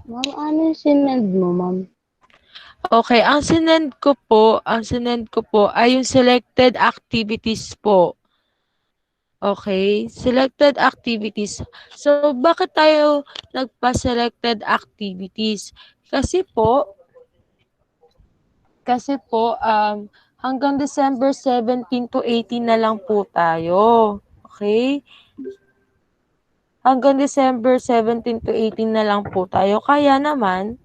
Ma'am, ano yung sinend mo, ma'am? Okay, ang sinend ko po ay yung selected activities po. Okay, selected activities. So, bakit tayo nagpa-selected activities? Kasi po, hanggang December 17 to 18 na lang po tayo. Okay? Hanggang December 17 to 18 na lang po tayo. Kaya naman,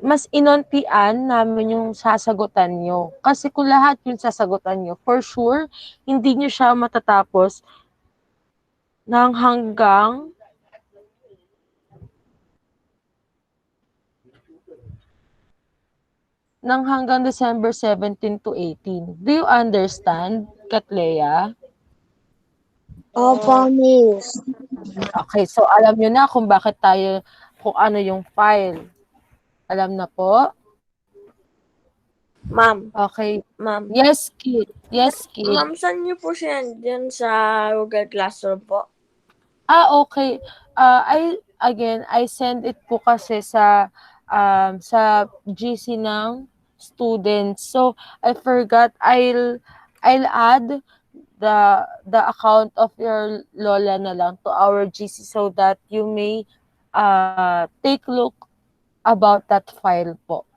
mas inuntian namin yung sasagutan nyo. Kasi kung lahat yung sasagutan nyo, for sure, hindi nyo siya matatapos ng hanggang December 17 to 18. Do you understand, Katleya? Opo, miss. Okay, so alam nyo na kung ano yung file. Alam na po? Ma'am, Okay. ma'am. Yes, kid. Yes, kid. Ma'am, saan niyo po siya dyan sa Google Classroom po? Okay. I send it po kasi sa GC ng students. So, I forgot. I'll add the account of your lola na lang to our GC so that you may take look about that file po.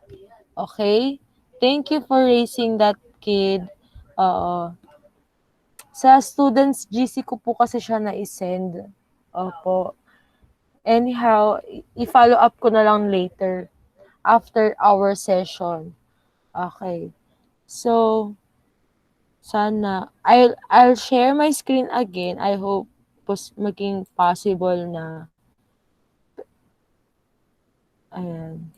Okay? Thank you for raising that, kid. Sa students GC ko po kasi siya na-send. Opo. Anyhow, i-follow up ko na lang later after our session. Okay. So, sana I'll share my screen again. I hope maging possible na. Ayan.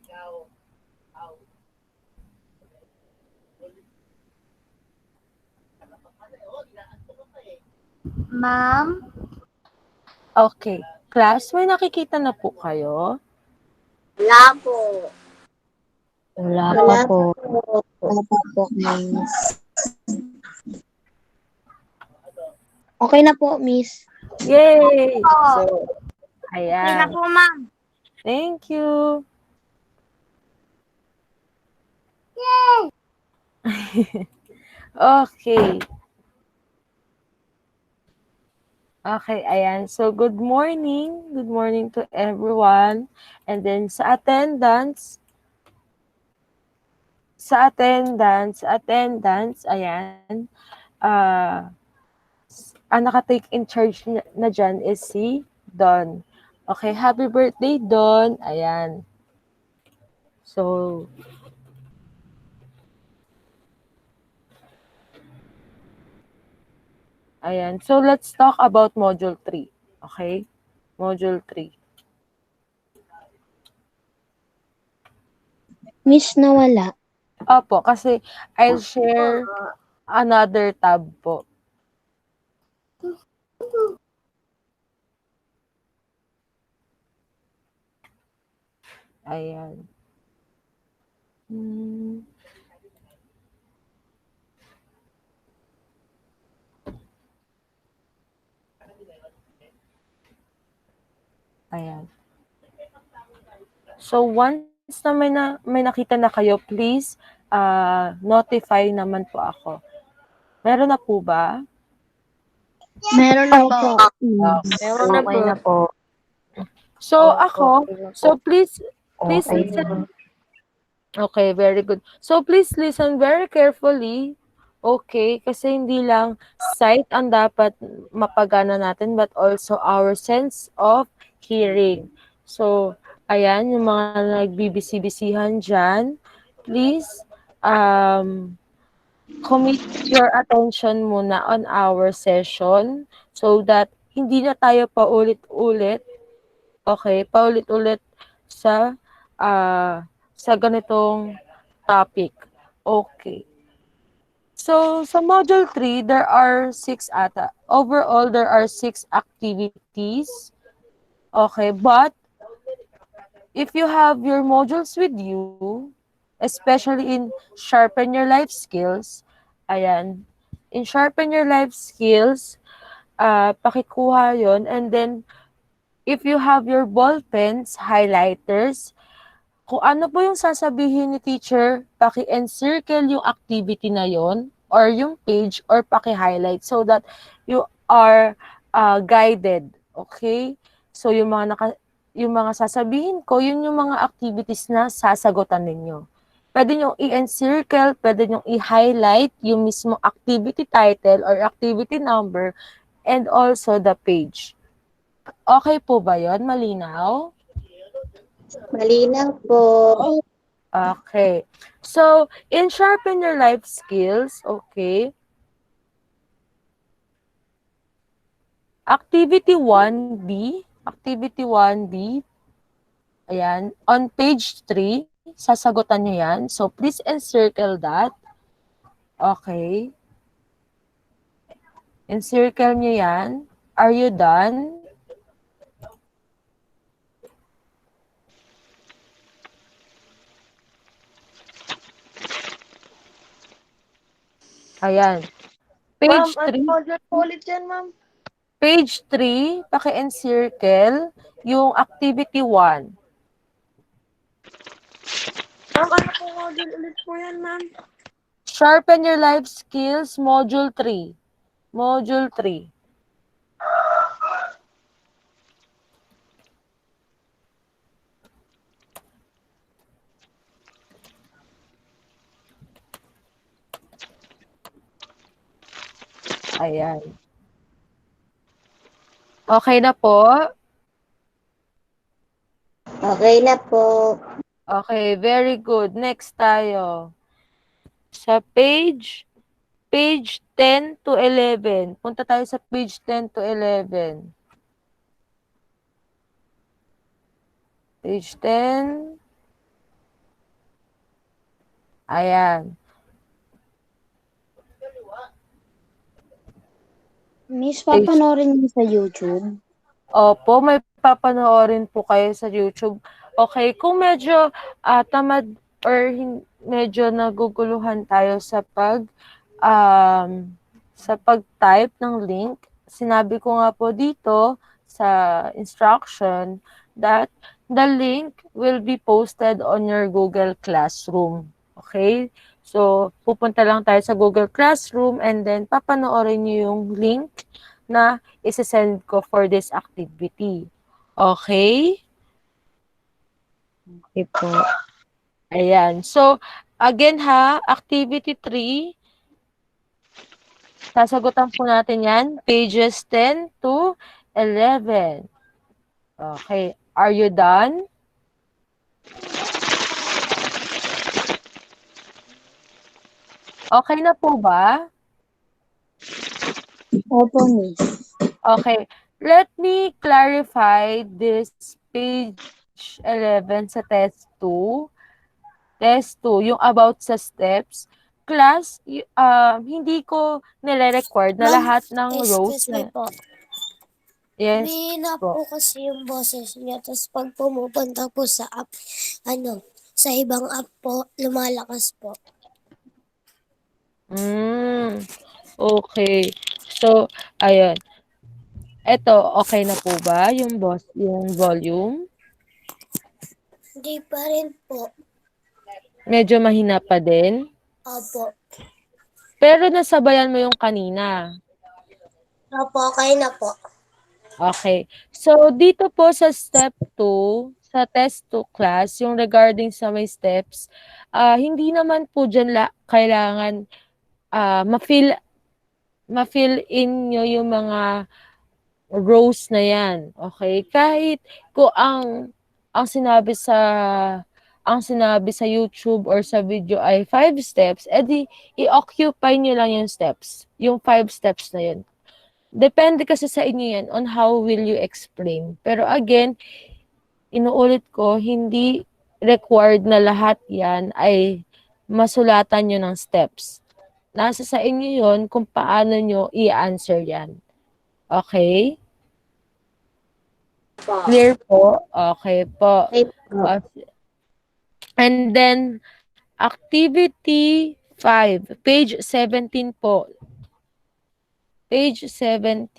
Ma'am? Okay. Class, may nakikita na po kayo? Wala po. Wala pa Wala po. Wala po, miss. Okay na po, miss. Yay! So, Okay na ayan. po, ma'am. Thank you. Okay. Okay, ayan. So, good morning. Good morning to everyone. And then sa attendance, ayan. Ang naka-take in charge na dyan is si Don. Okay, happy birthday, Don. Ayan. So, ayan. So, let's talk about Module 3. Okay? Module 3. Miss, nawala. Opo, kasi I'll share another tab po. Ayan. Ayan. So, once na may nakita na kayo, please notify naman po ako. Meron na po ba? Meron na po. Meron na po. So, please Okay listen. Okay, very good. So, please listen very carefully. Okay, kasi hindi lang sight ang dapat mapagana natin, but also our sense of hearing. So, ayan, yung mga nagbibisi-bisihan dyan, please, commit your attention muna on our session so that hindi na tayo paulit-ulit, okay, paulit-ulit sa ganitong topic. Okay. So, sa Module 3, there are 6 ata. Overall, there are 6 activities. Okay, but if you have your modules with you, especially in Sharpen Your Life Skills, ayan, in Sharpen Your Life Skills, pakikuha yon, and then if you have your ball pens, highlighters, kung ano po yung sasabihin ni teacher, paki-encircle yung activity na yon or yung page or paki-highlight so that you are guided. Okay? So yung mga sasabihin ko, yun yung mga activities na sasagutan ninyo. Pwede nyo i-encircle, pwede nyo i-highlight yung mismo activity title or activity number and also the page. Okay po ba yun? Malinaw? Malinaw po. Okay. So, in Sharpen Your Life Skills, okay, Activity 1B, ayan, on page 3, sasagutan nyo yan. So, please encircle that. Okay. Encircle nyo yan. Are you done? Ayan. Page 3. Ulit yan, ma'am. Page 3, paki-encircle yung activity 1. Ma'am, ano po module ulit po yan, ma'am? Sharpen Your Life Skills, Module 3. Module 3. Ayan. Okay na po? Okay na po. Okay, very good. Next tayo. Sa page 10 to 11. Punta tayo sa page 10 to 11. Page 10. Ayan. Miss, papanoorin niyo sa YouTube? Opo, may papanoorin po kayo sa YouTube. Okay, kung medyo tamad or medyo naguguluhan tayo sa pag-type ng link, sinabi ko nga po dito sa instruction that the link will be posted on your Google Classroom. Okay? So, pupunta lang tayo sa Google Classroom and then papanoorin niyo yung link na isi-send ko for this activity. Okay? Okay po. Ayan. So, again ha, activity 3, sasagutan po natin yan, pages 10 to 11. Okay. Are you done? Okay na po ba? Opo, Miss. Okay. Let me clarify this page 11 sa test 2. Test 2, yung about sa steps. Class, hindi ko nire-record na lahat ng rows Excuse me na. po. Yes Mahina po. po kasi yung boses niya. Tapos pag pumupunta po sa app, sa ibang app po, lumalakas po. Okay. So, ayun. Eto, okay na po ba yung volume? Hindi pa rin po. Medyo mahina pa din. Opo. Pero nasabayan mo yung kanina. Opo, okay na po. Okay. So, dito po sa step 2, sa test 2 class, yung regarding sa may steps, hindi naman po dyan kailangan ma-fill in nyo yung mga rows na yan. Okay? Kahit kung ang sinabi sa YouTube or sa video ay 5 steps, edi i-occupy nyo lang yung steps. Yung 5 steps na yun. Depende kasi sa inyo yan on how will you explain. Pero again, inuulit ko, hindi required na lahat yan ay masulatan nyo ng steps. Nasa sa inyo yon kung paano nyo i-answer yan. Okay? Clear po? Okay po. Okay po. And then, activity 5, page 17 po. Page 17.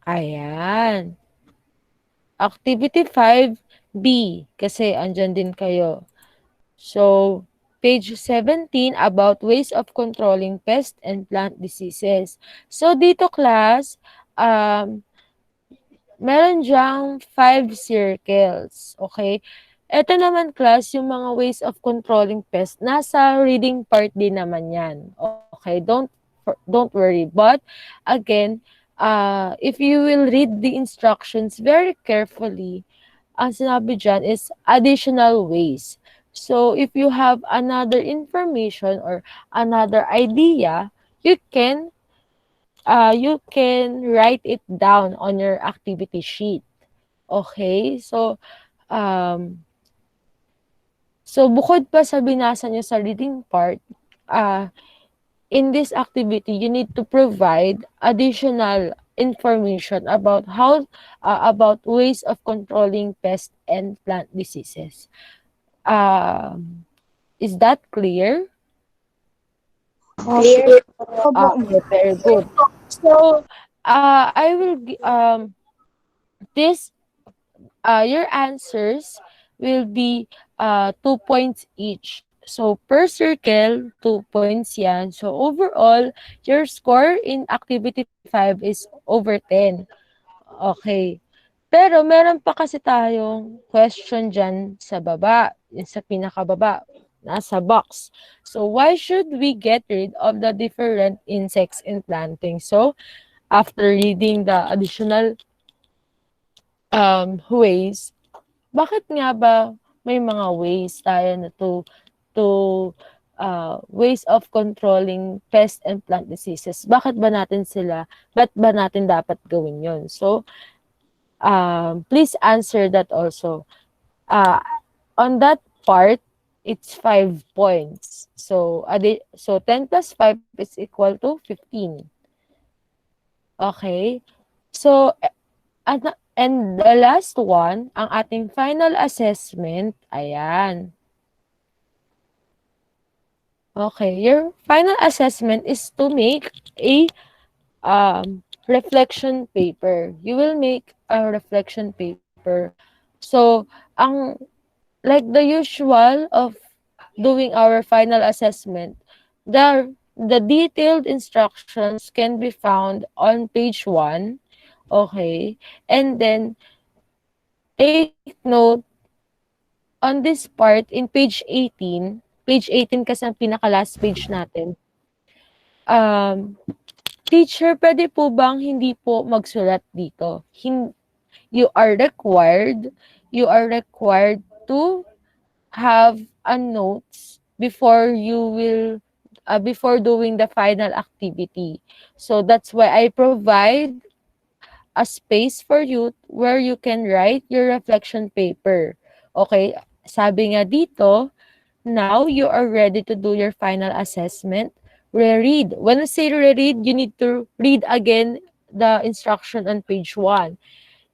Ayan. Activity 5B, kasi andyan din kayo. So, page 17 about ways of controlling pest and plant diseases. So, dito class, meron diyang 5 circles. Okay? Ito naman class, yung mga ways of controlling pest, nasa reading part din naman yan. Okay? Don't worry. But, again, if you will read the instructions very carefully, ang sinabi dyan is additional ways. So, if you have another information or another idea, you can write it down on your activity sheet. Okay? So bukod pa sa binasa nyo sa reading part, in this activity, you need to provide additional information about about ways of controlling pest and plant diseases. Is that clear? Clear. Okay, very good. So, I will this your answers will be 2 points each. So, per circle, 2 points yan. So, overall, your score in activity 5 is over 10. Okay. Pero, meron pa kasi tayong question dyan sa baba, sa pinakababa, nasa box. So, why should we get rid of the different insects in planting? So, after reading the additional ways, bakit nga ba may mga ways tayo na ways of controlling pest and plant diseases? Ba't ba natin dapat gawin yon? So, please answer that also. On that part, it's 5 points. So 10 plus 5 is equal to 15. Okay? So, and the last one, ang ating final assessment, ayan. Okay, your final assessment is to make a reflection paper. You will make a reflection paper. So, like the usual of doing our final assessment, the detailed instructions can be found on page 1. Okay? And then, take note on this part in page 18. Page 18 kasi ang pinaka-last page natin. Teacher, pwede po bang hindi po magsulat dito? You are required to have a notes before before doing the final activity. So that's why I provide a space for you where you can write your reflection paper. Okay, sabi nga dito, now you are ready to do your final assessment. Reread. When I say reread, you need to read again the instruction on page 1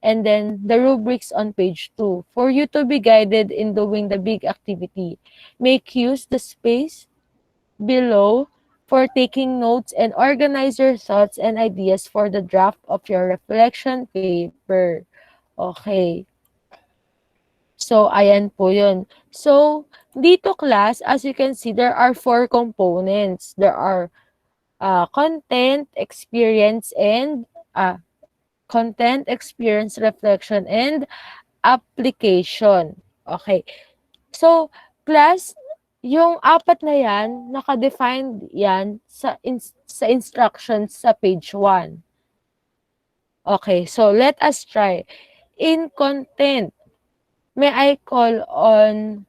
and then the rubrics on page 2 for you to be guided in doing the big activity. Make use the space below for taking notes and organize your thoughts and ideas for the draft of your reflection paper. Okay. So, ayan po yun. So, dito class, as you can see, there are 4 components. There are content, experience, reflection, and application. Okay. So, class, yung 4 na yan, naka-defined yan sa instructions sa page 1. Okay, so let us try. In content, may I call on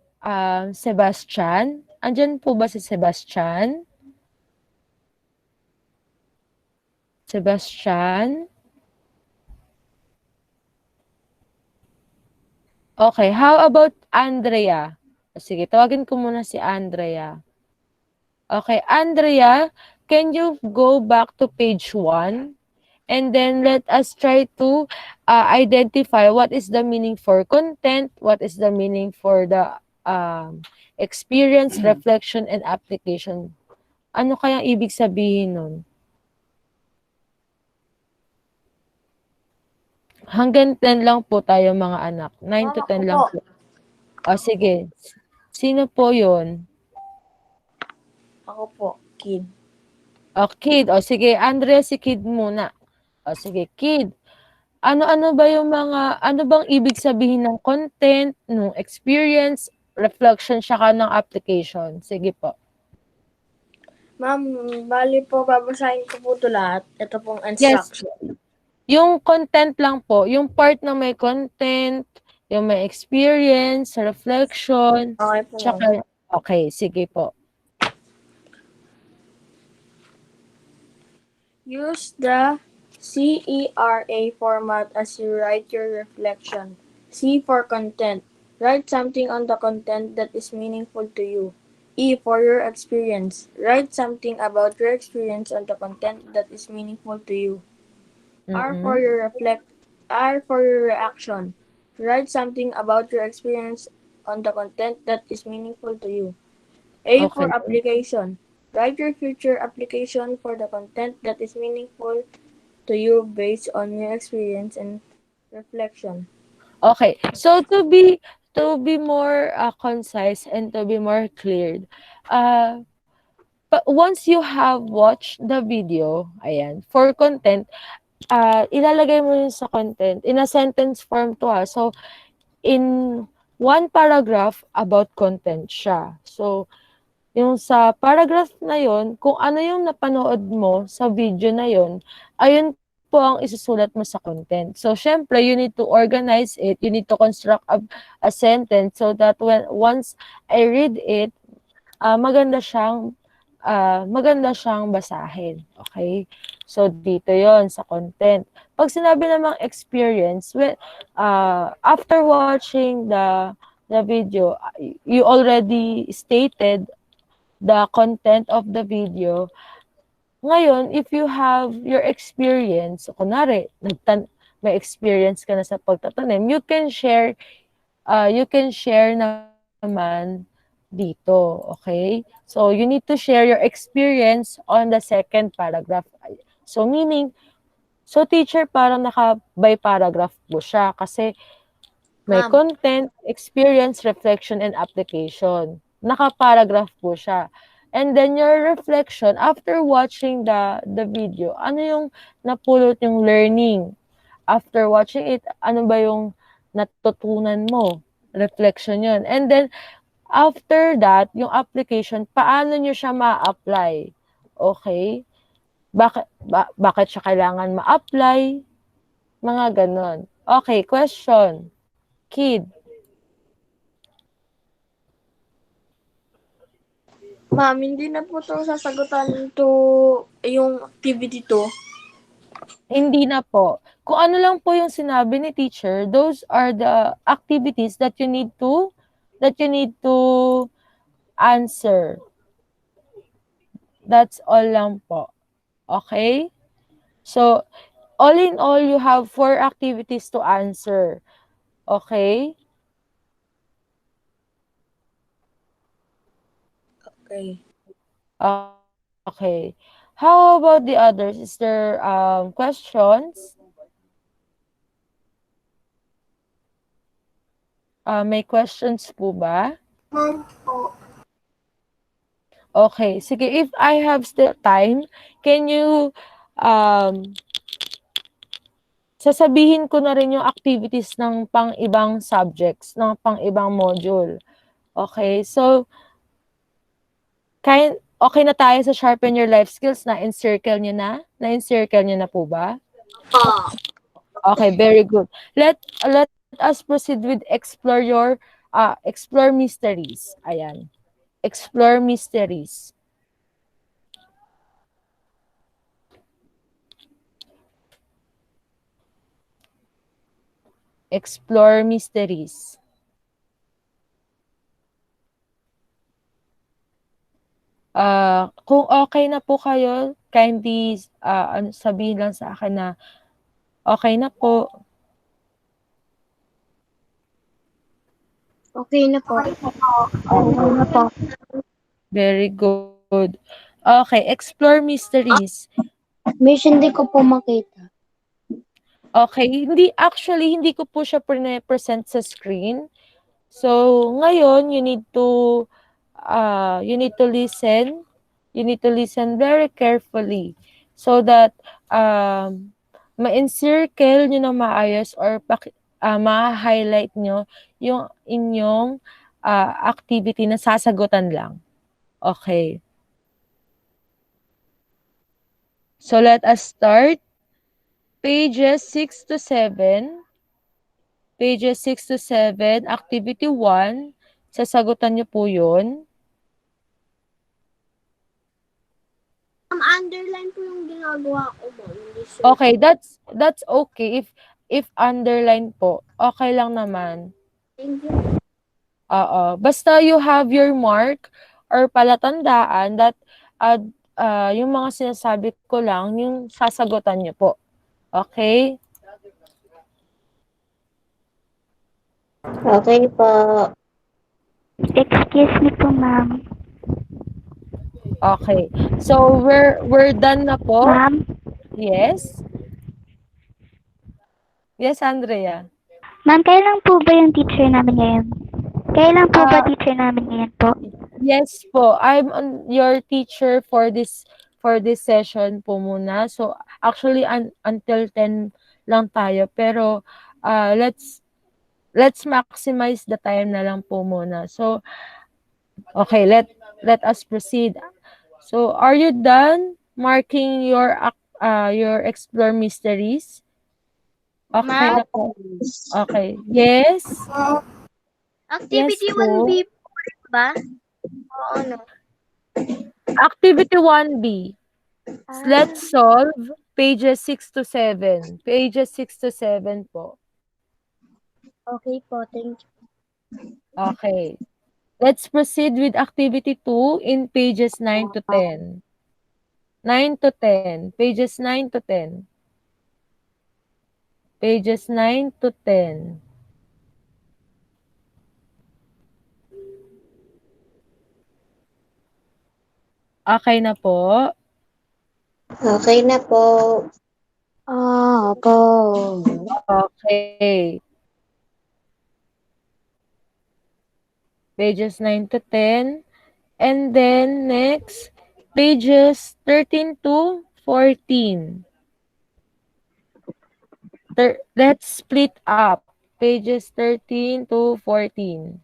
Sebastian? Andyan po ba si Sebastian? Sebastian? Okay, how about Andrea? Sige, tawagin ko muna si Andrea. Okay, Andrea, can you go back to page 1? And then let us try to identify what is the meaning for content, what is the meaning for the experience, reflection, and application. Ano kayang ibig sabihin nun? Hanggang 10 lang po tayo mga anak. 9 to 10 lang po. O sige. Sino po yun? Ako po, kid. O Kid. O sige, Andrea, si Kid muna. O sige, Kid. Ano-ano ba yung ano bang ibig sabihin ng content, ng experience, reflection, saka ng application? Sige po. Ma'am, bali po, babasahin ko po ito lahat. Ito pong instruction. Yung content lang po, yung part na may content, yung may experience, reflection, Okay po, ma'am. tsaka, okay, sige po. Use the CERA format as you write your reflection. C for content. Write something on the content that is meaningful to you. E for your experience. Write something about your experience on the content that is meaningful to you. R for your reaction. Write something about your experience on the content that is meaningful to you. A for Okay. application. Write your future application for the content that is meaningful to you based on your experience and reflection. Okay. So to be more concise and to be more clear, but once you have watched the video, ayan, for content, ilalagay mo yun sa content in a sentence form to So in one paragraph about content siya. So yung sa paragraph na yon, kung ano yung napanood mo sa video na yon, ayun po ang isusulat mo sa content. So, syempre, you need to organize it. You need to construct a sentence so that once I read it, maganda siyang basahin. Okay? So, dito yon sa content. Pag sinabi namang experience, after watching the video, you already stated the content of the video. Ngayon, if you have your experience, kunwari, may experience ka na sa pagtatanim, you can share naman dito, okay? So, you need to share your experience on the second paragraph. So, meaning, teacher, parang naka-by paragraph po siya kasi may Ma'am. content, experience, reflection, and application. Naka-paragraph po siya. And then your reflection, after watching the video, ano yung napulot yung learning? After watching it, ano ba yung natutunan mo? Reflection yun. And then, after that, yung application, paano nyo siya ma-apply? Okay? Bakit siya kailangan ma-apply? Mga ganon. Okay, question. Kid. Ma'am, hindi na po ito sasagutan yung activity to. Hindi na po. Kung ano lang po yung sinabi ni teacher, those are the activities that you need to answer. That's all lang po. Okay? So, all in all, you have 4 activities to answer. Okay? Okay. Okay. How about the others? Is there questions? May questions po ba? Okay. Sige, if I have still time, can you sasabihin ko na rin yung activities ng pang-ibang subjects, ng pang-ibang module. Okay? So, okay na tayo sa sharpen your life skills, na-encircle nyo na? Na-encircle nyo na po ba? Okay, very good. Let us proceed with explore mysteries. Ayan. Explore mysteries. Explore mysteries. Kung okay na po kayo, kindly sabihin lang sa akin na okay na po. Okay na po. Okay na po. Very good. Okay, explore mysteries. Miss, hindi ko po makita. Okay, hindi ko po siya present sa screen. So, ngayon, you need to listen. You need to listen very carefully so that ma-encircle nyo na maayos or ma-highlight nyo yung inyong activity na sasagutan lang. Okay. So, let us start. Pages 6 to 7. Pages 6 to 7, activity 1. Sasagutan niyo po yun. Underline po yung ginagawa ko mo. Okay, that's okay. If underline po, okay lang naman. Thank you. Oo. Basta you have your mark or palatandaan that yung mga sinasabi ko lang, yung sasagutan niyo po. Okay? Okay po. Excuse me po, ma'am. Okay. So, we're done na po. Ma'am? Yes? Yes, Andrea. Ma'am, kailan po ba yung teacher namin ngayon? Kailan po ba teacher namin ngayon po? Yes po. I'm your teacher for this session po muna. So, actually, until 10 lang tayo. Pero, let's maximize the time na lang po muna. So, okay, let us proceed. So, are you done marking your explore mysteries? Okay na po. Okay. Yes? Activity Yes po. 1B ba? Oo, no. Activity 1B. Let's solve pages 6 to 7. Pages 6 to 7 po. Okay po, thank you. Okay. Let's proceed with activity 2 in pages 9 to 10. 9 to 10. Pages 9 to 10. Pages 9 to 10. Okay na po. Okay na po. Opo. Okay. Pages 9 to 10. And then next, pages 13 to 14. Let's split up. Pages 13 to 14.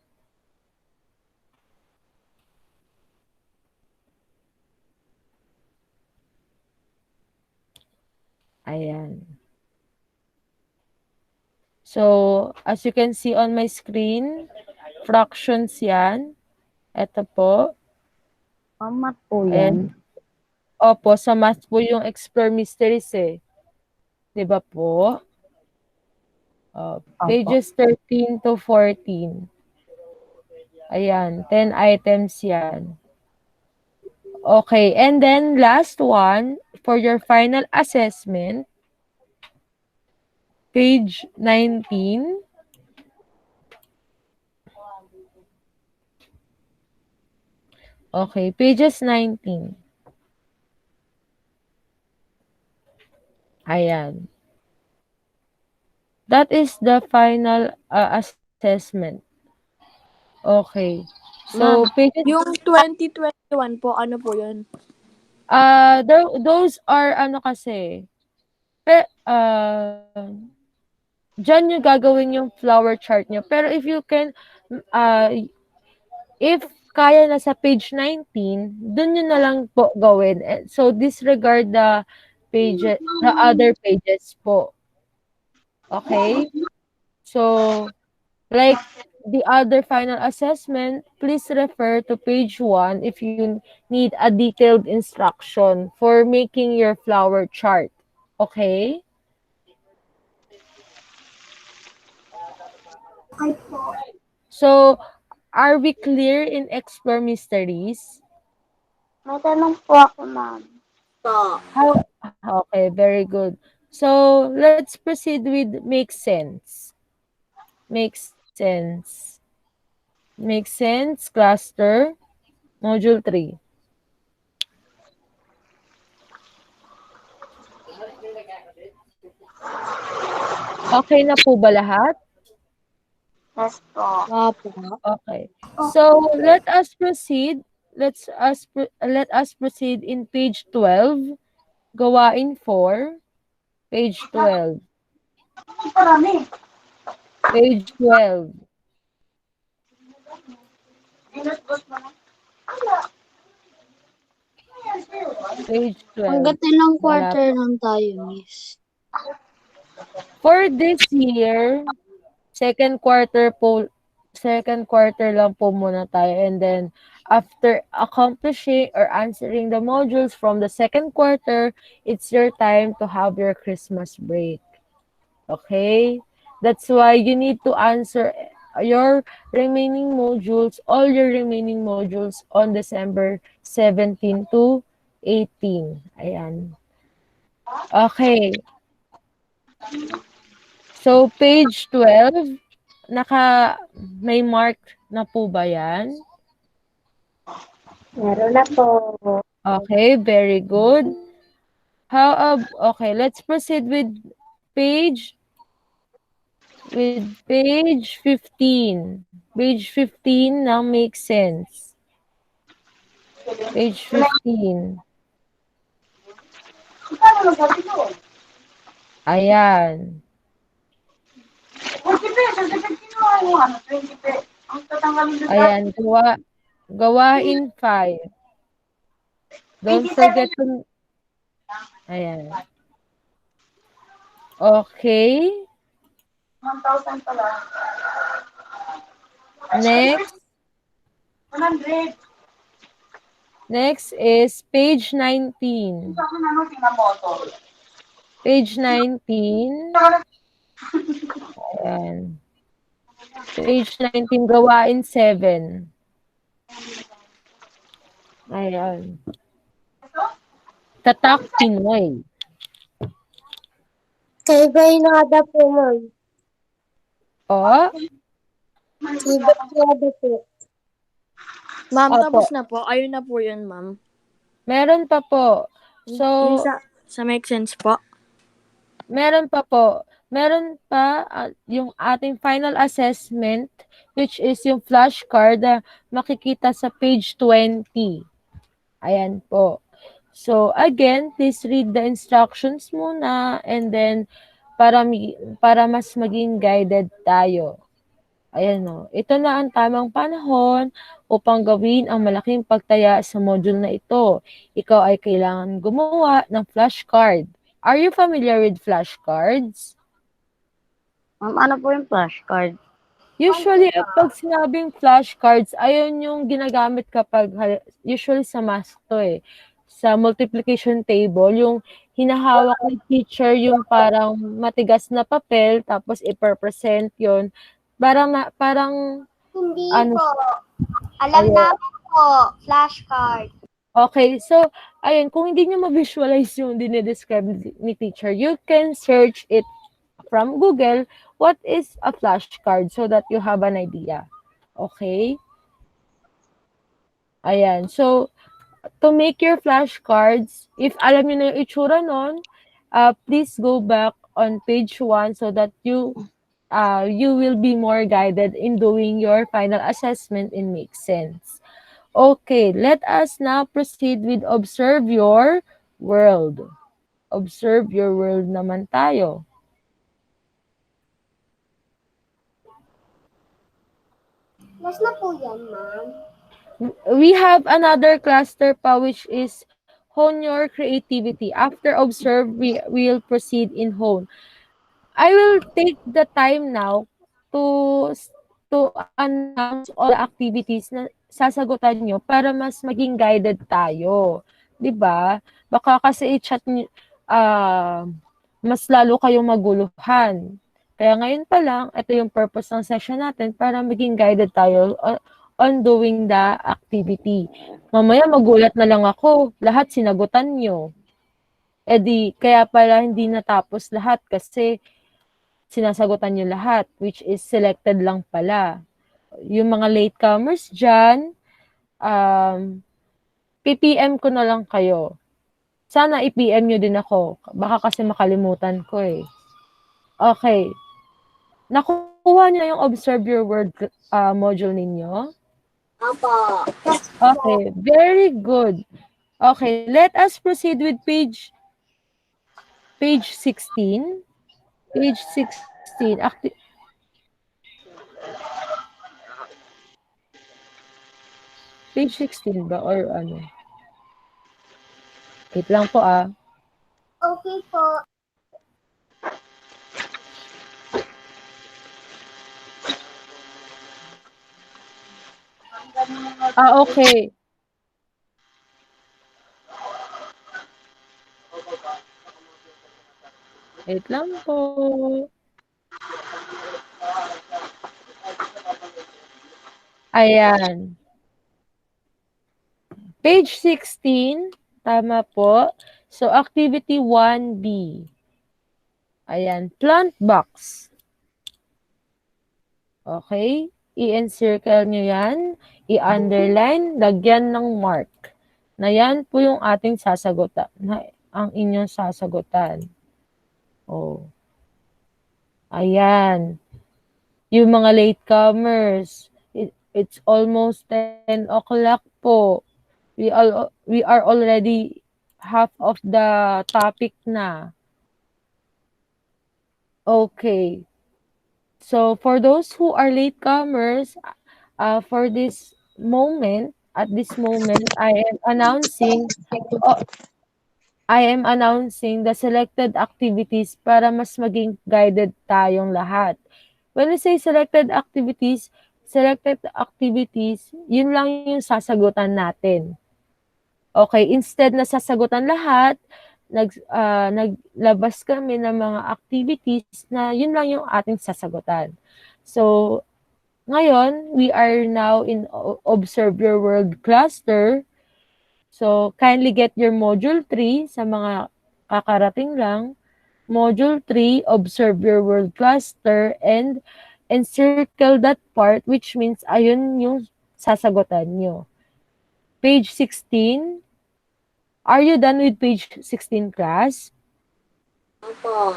Ayan. So, as you can see on my screen, fractions yan. Ito po. Math po yan. Opo, sa math po yung explore mysteries eh. Diba po? Pages 13 to 14. Ayan, 10 items yan. Okay, and then last one, for your final assessment, page 19. Okay, pages 19. Ayan. That is the final assessment. Okay. So, pages... Yung 2021 po, ano po yun? Those are ano kasi, dyan nyo gagawin yung flower chart nyo. Pero if you can, if kaya na sa page 19, dun nyo na lang po gawin. So, disregard the pages, the other pages po. Okay? So, like the other final assessment, please refer to page 1 if you need a detailed instruction for making your flower chart. Okay? So, are we clear in Explore Mysteries? May tanong po ako, ma'am. Okay, very good. So, let's proceed with Make Sense. Make Sense. Make Sense, Cluster, Module 3. Okay na po ba lahat? Yes po. Opo. Okay. So, let us proceed. Let us proceed in page 12. Gawain 4, page 12. Page 12. Page 12. Hanggat ilang Wala quarter lang tayo, miss. For this year, second quarter lang po muna tayo, and then after accomplishing or answering the modules from the second quarter, it's your time to have your Christmas break. Okay? That's why you need to answer your remaining modules, all your remaining modules on December 17 to 18. Ayan. Okay. So, page 12, may mark na po ba yan? Meron na po. Okay, very good. Okay, let's proceed with page 15. Page 15 now makes sense. Page 15. Ayan. Ayan, gawain 5. Don't forget to... Ayan. Okay. Next. Next is page 19. Page 19. Ayan. Page 19, gawain 7. Ayan. Tatak Pinoy. Kay Baynada po, ma'am. O, Kay Baynada po. Ma'am, Opo. tapos na po. Ayun na po yun, ma'am. meron pa po. So, Yung sa make sense po. meron pa po. Meron pa yung ating final assessment, which is yung flashcard na makikita sa page 20. Ayan po. So, again, please read the instructions muna, and then para mas maging guided tayo. Ayan o. Ito na ang tamang panahon upang gawin ang malaking pagtaya sa module na ito. Ikaw ay kailangan gumawa ng flashcard. Are you familiar with flashcards? Ma'am, ano po yung flashcard? Usually, pag sinabing flashcards, ayun yung ginagamit kapag, usually sa math to eh, sa multiplication table, yung hinahawak ng teacher yung parang matigas na papel, tapos i-present yun. Parang, Hindi ano, po. Alam ayun. namin po. Flashcard. Okay, so, ayun, kung hindi nyo ma-visualize yung dinidescribe ni teacher, you can search it from Google, what is a flashcard, so that you have an idea. Okay? Ayan. So, to make your flashcards, if alam niyo na yung itsura nun, please go back on page 1 so that you will be more guided in doing your final assessment and make sense. Okay, let us now proceed with observe your world. Observe your world naman tayo. Last na po yan, ma'am. We have another cluster pa, which is hone your creativity. After observe, we will proceed in hone. I will take the time now to announce all the activities na sasagutan nyo para mas maging guided tayo. 'Di ba? Baka kasi i-chat nyo, mas lalo kayong maguluhan. Kaya ngayon pa lang, ito yung purpose ng session natin para maging guided tayo on doing the activity. Mamaya magulat na lang ako, lahat sinagutan nyo. E di, kaya pala hindi natapos lahat kasi sinasagutan nyo lahat, which is selected lang pala. Yung mga latecomers dyan, PPM ko na lang kayo. Sana i-PM nyo din ako. Baka kasi makalimutan ko eh. Okay. Nakuha niyo yung Observe Your Word module ninyo? Opo. Okay, very good. Okay, let us proceed with page 16. Page 16. Page 16 ba or ano? Wait lang po Okay po. Okay. Wait lang po. Ayan. Page 16. Tama po. So, activity 1B. Ayan. Plant box. Okay? I-encircle nyo yan. I-underline. Lagyan ng mark. Na yan po yung ating sasagutan. Ang inyong sasagutan. Oh. Ayan. Yung mga latecomers, it's almost 10 o'clock po. We are already half of the topic na. Okay. So, for those who are latecomers, for this moment, at this moment, I am announcing the selected activities para mas maging guided tayong lahat. When we say selected activities, yun lang yung sasagutan natin. Okay, instead na sasagutan lahat, naglabas kami ng mga activities na yun lang yung ating sasagutan. So, ngayon, we are now in Observe Your World cluster. So, kindly get your Module 3 sa mga kakarating lang. Module 3, Observe Your World cluster and encircle that part, which means ayun yung sasagutan nyo. Page 16. Are you done with page 16, class? Opo.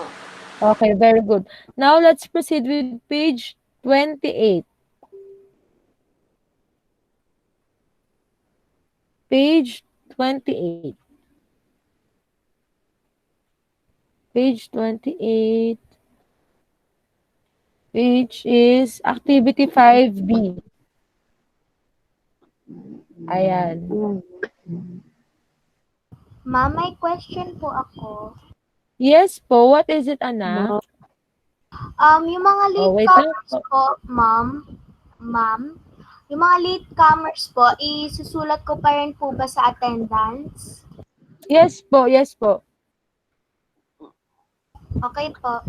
Okay, very good. Now, let's proceed with page 28. Page 28. Page 28. Page is activity 5B. Ayan. Ma'am, may question po ako. Yes po, what is it, anak? Yung mga wait lang latecomers po, ma'am, yung mga latecomers po, isusulat ko pa rin po ba sa attendance? Yes po, yes po. Okay po.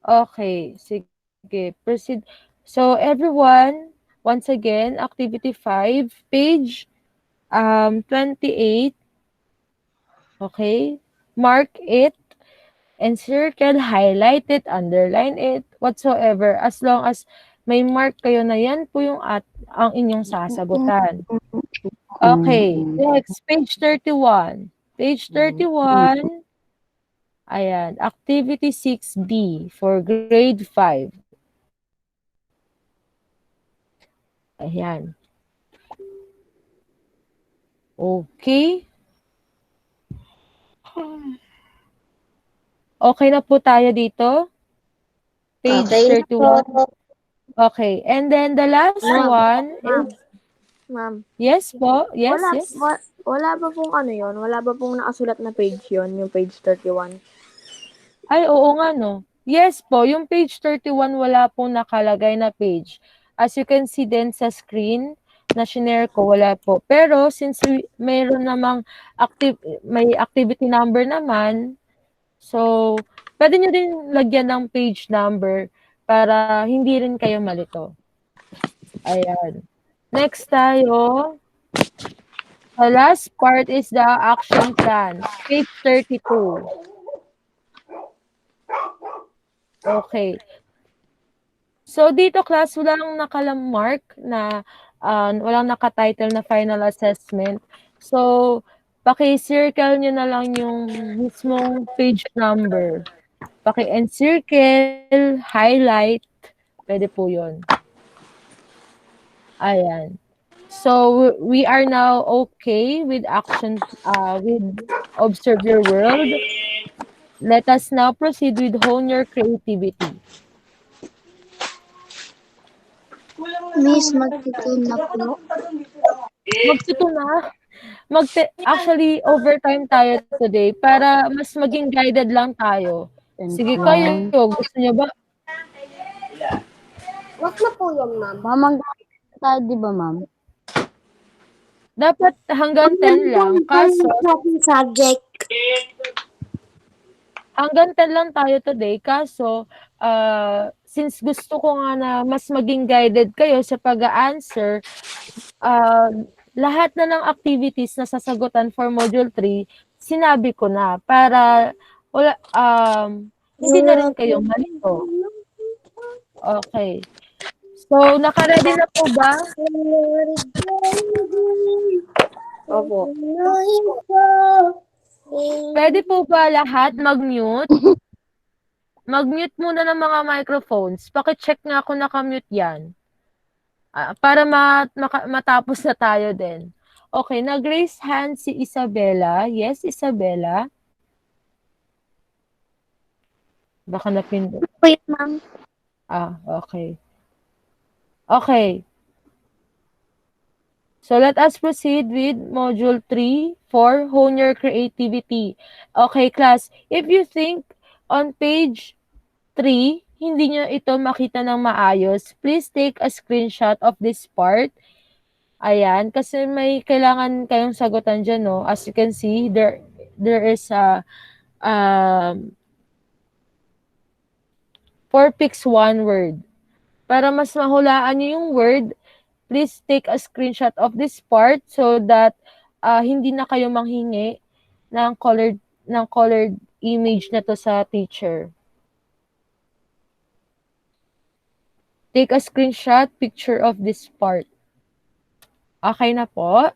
Okay, sige, proceed. So, everyone, once again, activity 5, page 28. Okay, mark it, encircle, highlight it, underline it, whatsoever. As long as may mark kayo na yan po yung ang inyong sasagutan. Okay, next, page 31. Page 31. Ayan, activity 6B for grade 5. Ayan. Okay. Okay na po tayo dito? Page Okay 31. Okay, and then the last one is... Ma'am. Yes po, yes, yes. Wala ba pong ano yon? Wala ba pong nakasulat na page yon, yung page 31? Ay, oo nga, no. Yes po, yung page 31, wala pong nakalagay na page. As you can see din sa screen, na shinare ko, wala po. Pero, since mayroon namang may activity number naman, so, pwede nyo din lagyan ng page number para hindi rin kayo malito. Ayan. Next tayo. The last part is the action plan. Page 32. Okay. So, dito class, walang nakamark na walang nakatitle na final assessment. So, paki-circle nyo na lang yung mismong page number. Paki-encircle, highlight, pwede po yun. Ayan. So, we are now okay with action, with Observe Your World. Let us now proceed with Hone Your Creativity. Miss, magtitune na po. Magtuto na. Actually, overtime tayo today para mas maging guided lang tayo. Sige kayo, gusto nyo ba? Wag na po yan, ma'am. Ma'am, hanggang tayo, di ba, ma'am? Dapat hanggang 10 lang. Kaso, Subject. hanggang 10 lang tayo today. Kaso, since gusto ko nga na mas maging guided kayo sa pag-a-answer, lahat na ng activities na sasagutan for Module 3, sinabi ko na para wala, hindi na rin kayo malito. Okay. So, naka-ready na po ba? Opo. Pwede po ba lahat mag-mute? Mag-mute muna ng mga microphones. Paki-check nga kung naka-mute yan. Para matapos na tayo din. Okay, nag-raise hand si Isabella. Yes, Isabella? Baka napindot. Po yan, ma'am. Okay. Okay. So let us proceed with Module 3 for Hone Your Creativity. Okay, class. If you think on page 3, hindi nyo ito makita ng maayos, please take a screenshot of this part. Ayan, kasi may kailangan kayong sagutan dyan, no? As you can see, there is a 4 picks 1 word. Para mas mahulaan nyo yung word, please take a screenshot of this part so that hindi na kayo manghingi ng colored image na to sa teacher. Take a screenshot picture of this part. Okay na po?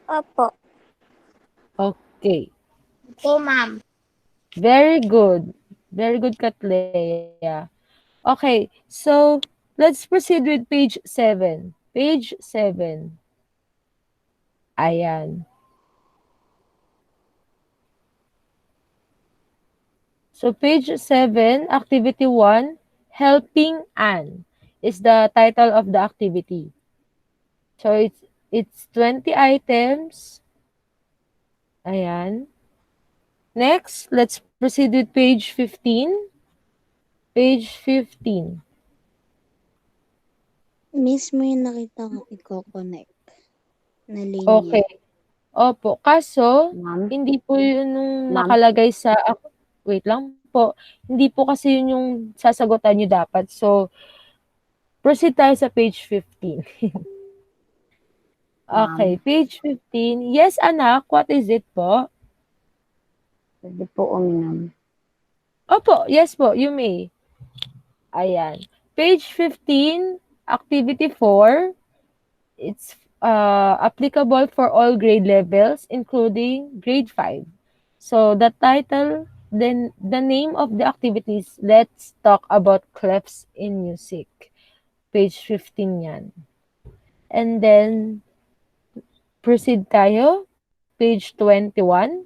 Opo. Okay. Po, ma'am. Very good. Very good, Katleya. Okay, so let's proceed with page 7. Page 7. Ayan. So page 7, activity 1, Helping Anne is the title of the activity. So it's 20 items. Ayan. Next, let's proceed with page 15. Page 15. Mismo yung nakita ko i-connect na linya. Okay. Opo. Kaso, Ma'am? hindi po yun yung Ma'am? nakalagay sa... Wait lang po. Hindi po kasi yun yung sasagutan nyo dapat. So, proceed tayo sa page 15. Okay. Page 15. Yes, anak. What is it po? Pwede po uminom. Opo. Yes po. You may. Ayan. Page 15, activity 4. It's applicable for all grade levels, including grade 5. So, the title, then the name of the activity is Let's Talk About Clefs in Music. Page 15 yan. And then, proceed tayo. Page 21.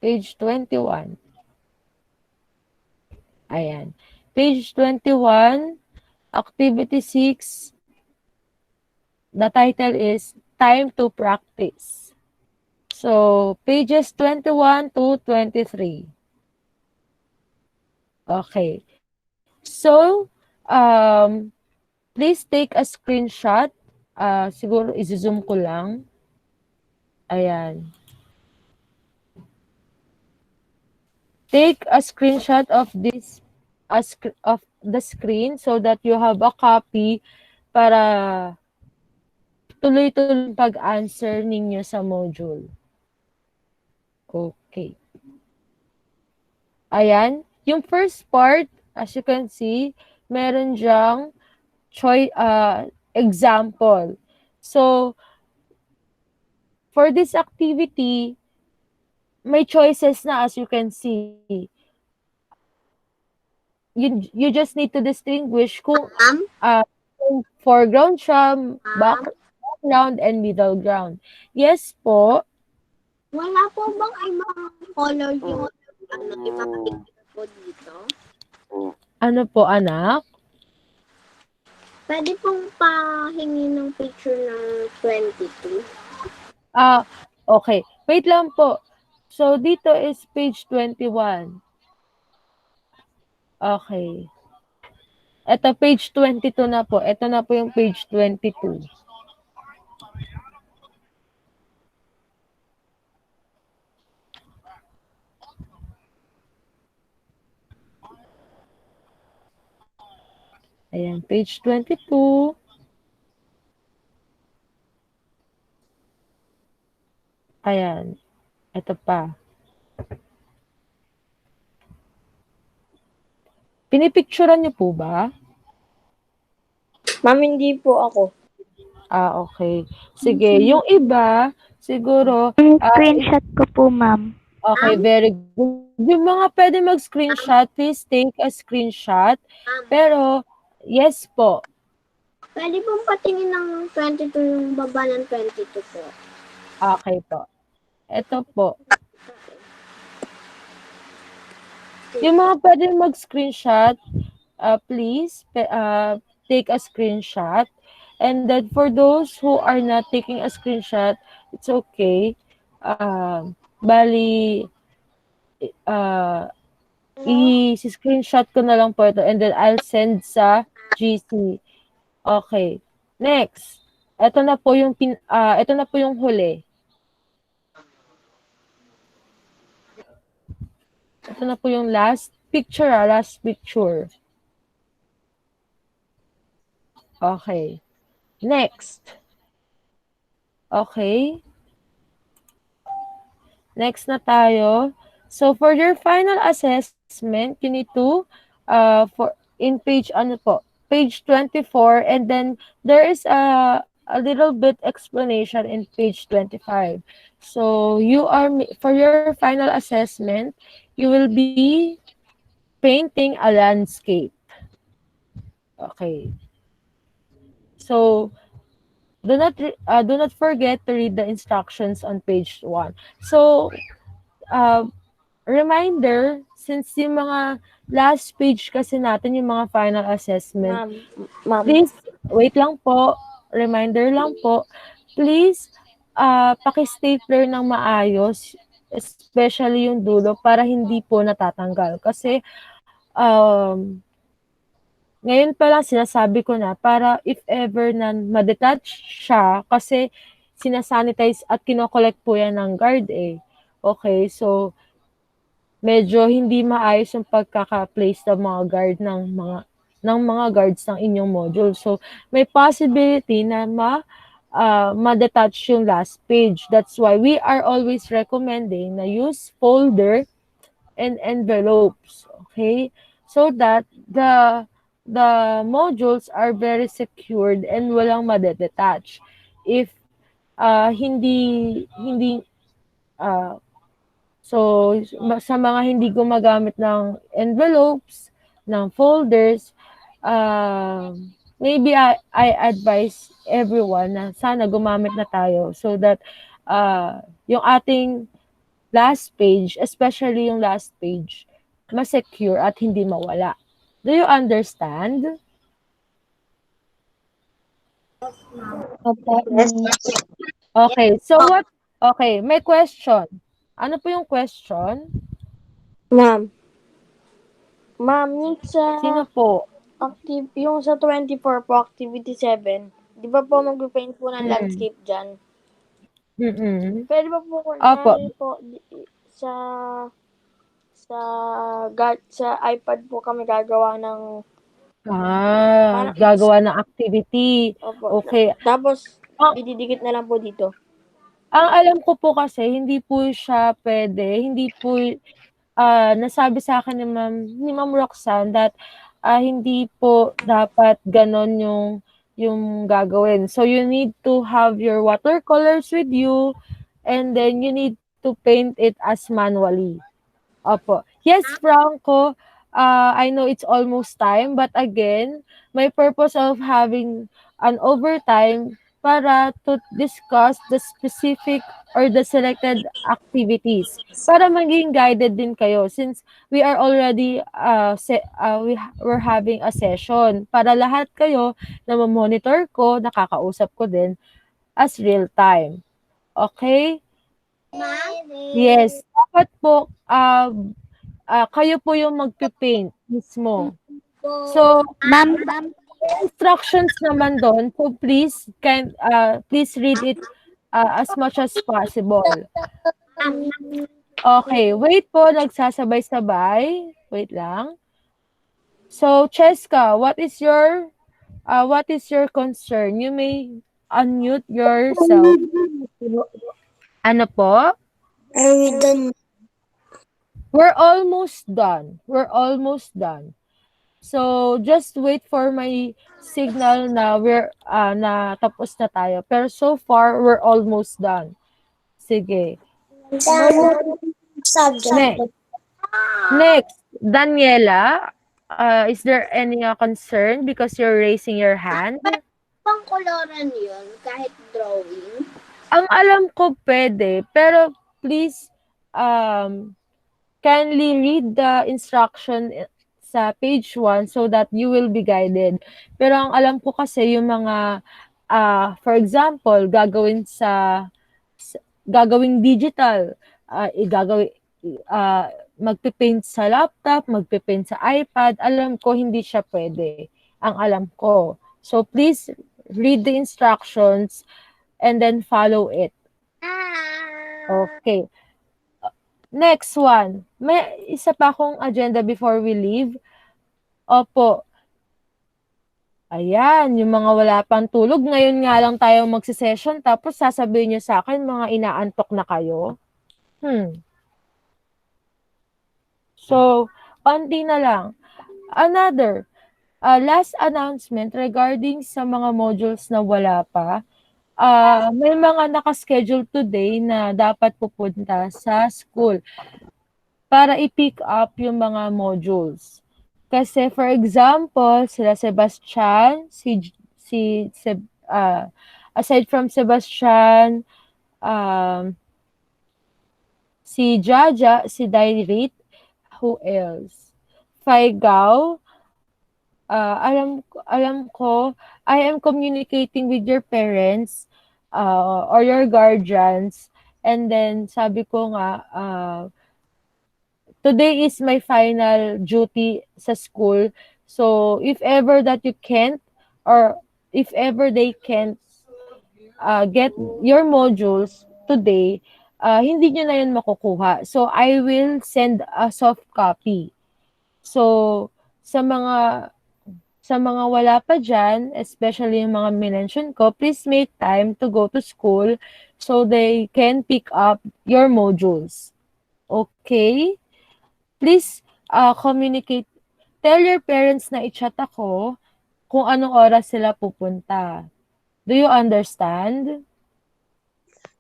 Page 21. Ayan. Page 21, activity 6. The title is Time to Practice. So, pages 21 to 23. Okay. So, please take a screenshot. Siguro, i-zoom ko lang. Ayan. Take a screenshot of this of the screen so that you have a copy para tuloy-tuloy pag-answer ninyo sa module. Okay. Ayan. Yung first part, as you can see, meron diyang example. So, for this activity, may choices na as you can see. You just need to distinguish Ma'am? kung foreground siya, background, and middle ground. Yes po. Wala po bang ibang color yung ipapakita po dito? Ano po, anak? Pwede pong pahingi ng picture ng 22. Okay. Wait lang po. So, dito is page 21. Okay. Ito, page 22 na po. Ito na po yung page 22. Ayan, page 22. Ayan. Ito pa. Pinipicturean niyo po ba? Ma'am, hindi po ako. Okay. Sige. Yung iba, siguro, Screenshot ko po, ma'am. okay, very good. Yung mga pwede mag-screenshot, please take a screenshot. Pero, yes po. Pwede pong patingin ng 22 yung baba ng 22 po. Okay po. Ito po. Yung mga pwede mag-screenshot, please take a screenshot. And then for those who are not taking a screenshot, it's okay. Bali, i-screenshot ko na lang po ito and then I'll send sa GC. Okay. Next. Ito na po yung huli. Ito na po yung last picture. Okay. Next. Okay. Next na tayo. So, for your final assessment, you need to, page 24, and then there is a little bit explanation in page 25. So, for your final assessment, you will be painting a landscape. Okay. So, do not forget to read the instructions on page 1. So, reminder, since yung mga last page kasi natin, yung mga final assessment, Ma'am. please, wait lang po, reminder lang po, please, paki-stapler ng maayos, especially yung dulo, para hindi po natatanggal. Kasi, ngayon pa lang sinasabi ko na, para if ever na ma-detach siya, kasi sinasanitize at kinokollect po yan ng guard eh. Okay, so, medyo hindi maayos yung pagkaka-place ng mga guard ng mga guards ng inyong module. So, may possibility na ma-detach yung last page. That's why we are always recommending na use folder and envelopes. Okay? So that the modules are very secured and walang ma-detach. If hindi so, sa mga hindi gumagamit ng envelopes, ng folders, maybe I advise everyone na sana gumamit na tayo so that yung ating last page, especially yung last page, ma-secure at hindi mawala. Do you understand? Okay, so what? Okay, may question. Ano po yung question? Ma'am, yung sa Sino po? yung sa 24 po, activity 7, di ba po mag-paint po ng landscape dyan? Pwede ba po po sa iPad po kami gagawa ng gagawa ng activity. Opo. Okay. Tapos, ididikit na lang po dito. Ang alam ko po kasi, hindi po siya pwede, hindi po nasabi sa akin ni Ma'am Roxanne that hindi po dapat ganon yung gagawin. So you need to have your watercolors with you and then you need to paint it as manually. Opo. Yes, Franco, I know it's almost time, but again, my purpose of having an overtime para to discuss the specific or the selected activities para maging guided din kayo since we are already we're having a session para lahat kayo na monitor ko, nakakausap ko din as real time. Okay? Yes, dapat po kayo po yung magpe-paint mismo. So, Ma'am, instructions naman doon. So please please read it as much as possible. Okay, wait po, nagsasabay-sabay. Wait lang. So, Cheska, what is your concern? You may unmute yourself. Ano po? Are we done? We're almost done. We're almost done. So, just wait for my signal na na tapos na tayo. Pero so far, we're almost done. Sige. Subject. Next, Daniela, is there any concern because you're raising your hand? Pang koloran yun, kahit drawing. Ang alam ko pwede, pero please kindly read the instruction sa page 1 so that you will be guided. Pero ang alam ko kasi yung mga for example, gagawing digital, magpipaint sa laptop, magpipaint sa iPad, alam ko hindi siya pwede. Ang alam ko. So please read the instructions and then follow it. Okay. Next one. May isa pa akong agenda before we leave. Opo. Ayan, yung mga wala pang tulog. Ngayon nga lang tayo magsisession tapos sasabihin niyo sa akin mga inaantok na kayo. So, konti na lang. Another, last announcement regarding sa mga modules na wala pa. May mga nakaschedule today na dapat pupunta sa school para i-pick up yung mga modules. Kasi for example, sila Sebastian, aside from Sebastian, si Jaja, si Dairit, who else? Faigao, alam ko, I am communicating with your parents or your guardians, and then sabi ko nga, today is my final duty sa school, so if ever that you can't, or if ever they can't get your modules today, hindi nyo na yun makukuha. So, I will send a soft copy. So, sa mga wala pa dyan, especially yung mga minention ko, please make time to go to school so they can pick up your modules. Okay? Please communicate. Tell your parents na i-chat ako kung anong oras sila pupunta. Do you understand?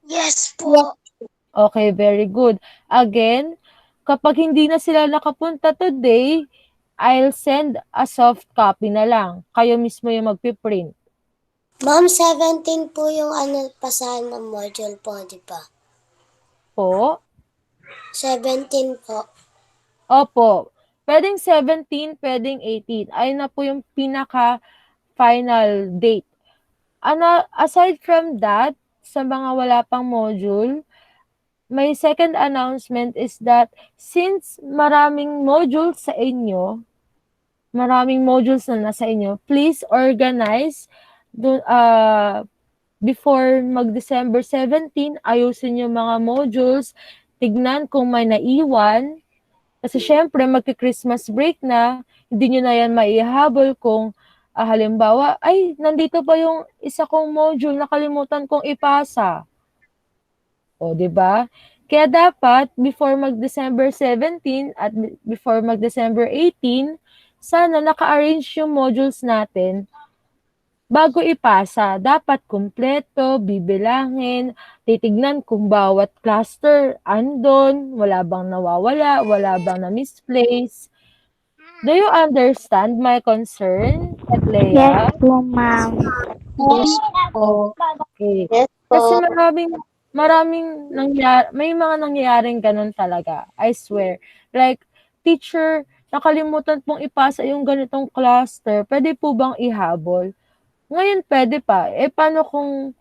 Yes po. Okay, very good. Again, kapag hindi na sila nakapunta today, I'll send a soft copy na lang. Kayo mismo yung magpiprint. Ma'am, 17 po yung pasahan ng module po, di ba? Po? 17 po. Opo. Pwedeng 17, pwedeng 18. Ayun na po yung pinaka-final date. Aside from that, sa mga wala pang module, my second announcement is that since maraming modules na nasa inyo, please organize before mag-December 17, ayusin yung mga modules, tignan kung may naiwan, kasi syempre magki-Christmas break na, hindi nyo na yan maihabol kung halimbawa, ay, nandito pa yung isa kong module, nakalimutan kong ipasa. O, di ba? Kaya dapat before mag-December 17 at before mag-December 18, sana naka-arrange yung modules natin bago ipasa. Dapat kumpleto, bibilangin, titignan kung bawat cluster andon, wala bang nawawala, wala bang na-misplace. Do you understand my concern, Yes Leia? po, ma'am. Yes po. Okay. Yes Kasi po. maraming may mga nangyayaring ganun talaga. I swear. Like, teacher, nakalimutan pong ipasa yung ganitong cluster. Pwede po bang ihabol? Ngayon, pwede pa. Paano kung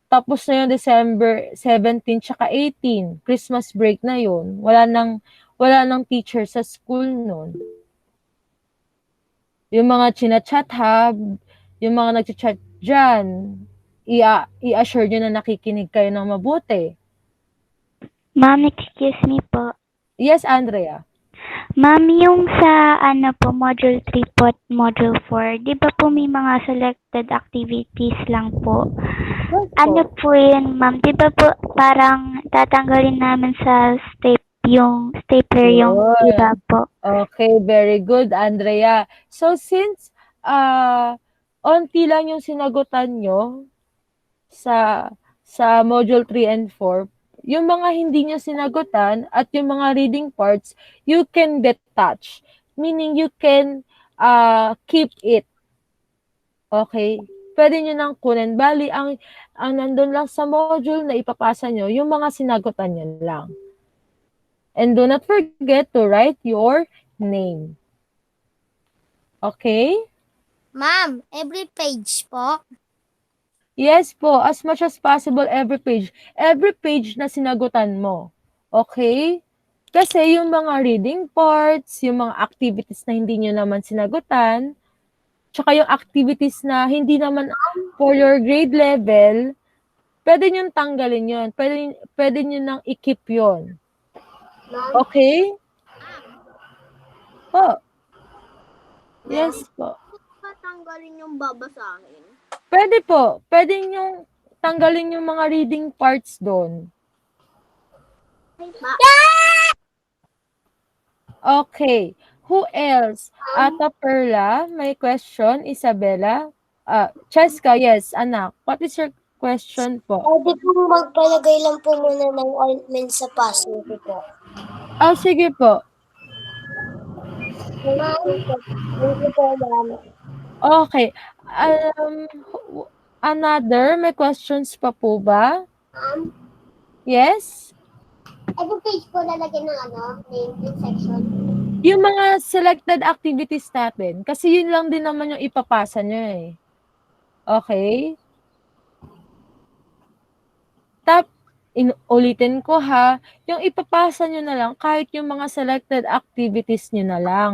tapos na yung December 17 tsaka 18? Christmas break na yun. Wala nang teacher sa school nun. Yung mga chinachat ha, yung mga nagchat dyan, i-assure nyo na nakikinig kayo ng mabuti. Ma'am, excuse me po. Yes, Andrea. Ma'am, yung sa Module 3 po at Module 4, di ba po may mga selected activities lang po? Yes Ano po. po yun, ma'am? Di ba po parang tatanggalin namin sa yung stapler yung Yun. iba po? Okay, very good, Andrea. So, since onti lang yung sinagutan nyo sa Module 3 and 4, yung mga hindi nyo sinagutan at yung mga reading parts, you can detach. Meaning, you can keep it. Okay? Pwede nyo nang kunin. Bali, ang nandun lang sa module na ipapasa nyo, yung mga sinagutan nyo lang. And do not forget to write your name. Okay? Ma'am, every page po. Yes po, as much as possible every page. Every page na sinagutan mo. Okay? Kasi yung mga reading parts, yung mga activities na hindi nyo naman sinagutan, tsaka yung activities na hindi naman for your grade level, pwede nyo tanggalin yun. Pwede nyo nang i-keep yun. Okay? Po. Yes po. Patanggalin yung babasahin. Pwede po. Pwede nyo tanggalin yung mga reading parts doon. Okay. Who else? Ata Perla, may question. Isabella? Cheska, yes, anak. What is your question po? Pwede po magpalagay lang po muna ng ointment sa paso ko po. Sige po. Thank you po, ma'am. Okay. Another, may questions pa po ba? Yes? Every page po lalagyan ng name and section. Yung mga selected activities natin. Kasi yun lang din naman yung ipapasa nyo eh. Okay? Ulitin ko ha, yung ipapasa nyo na lang kahit yung mga selected activities nyo na lang.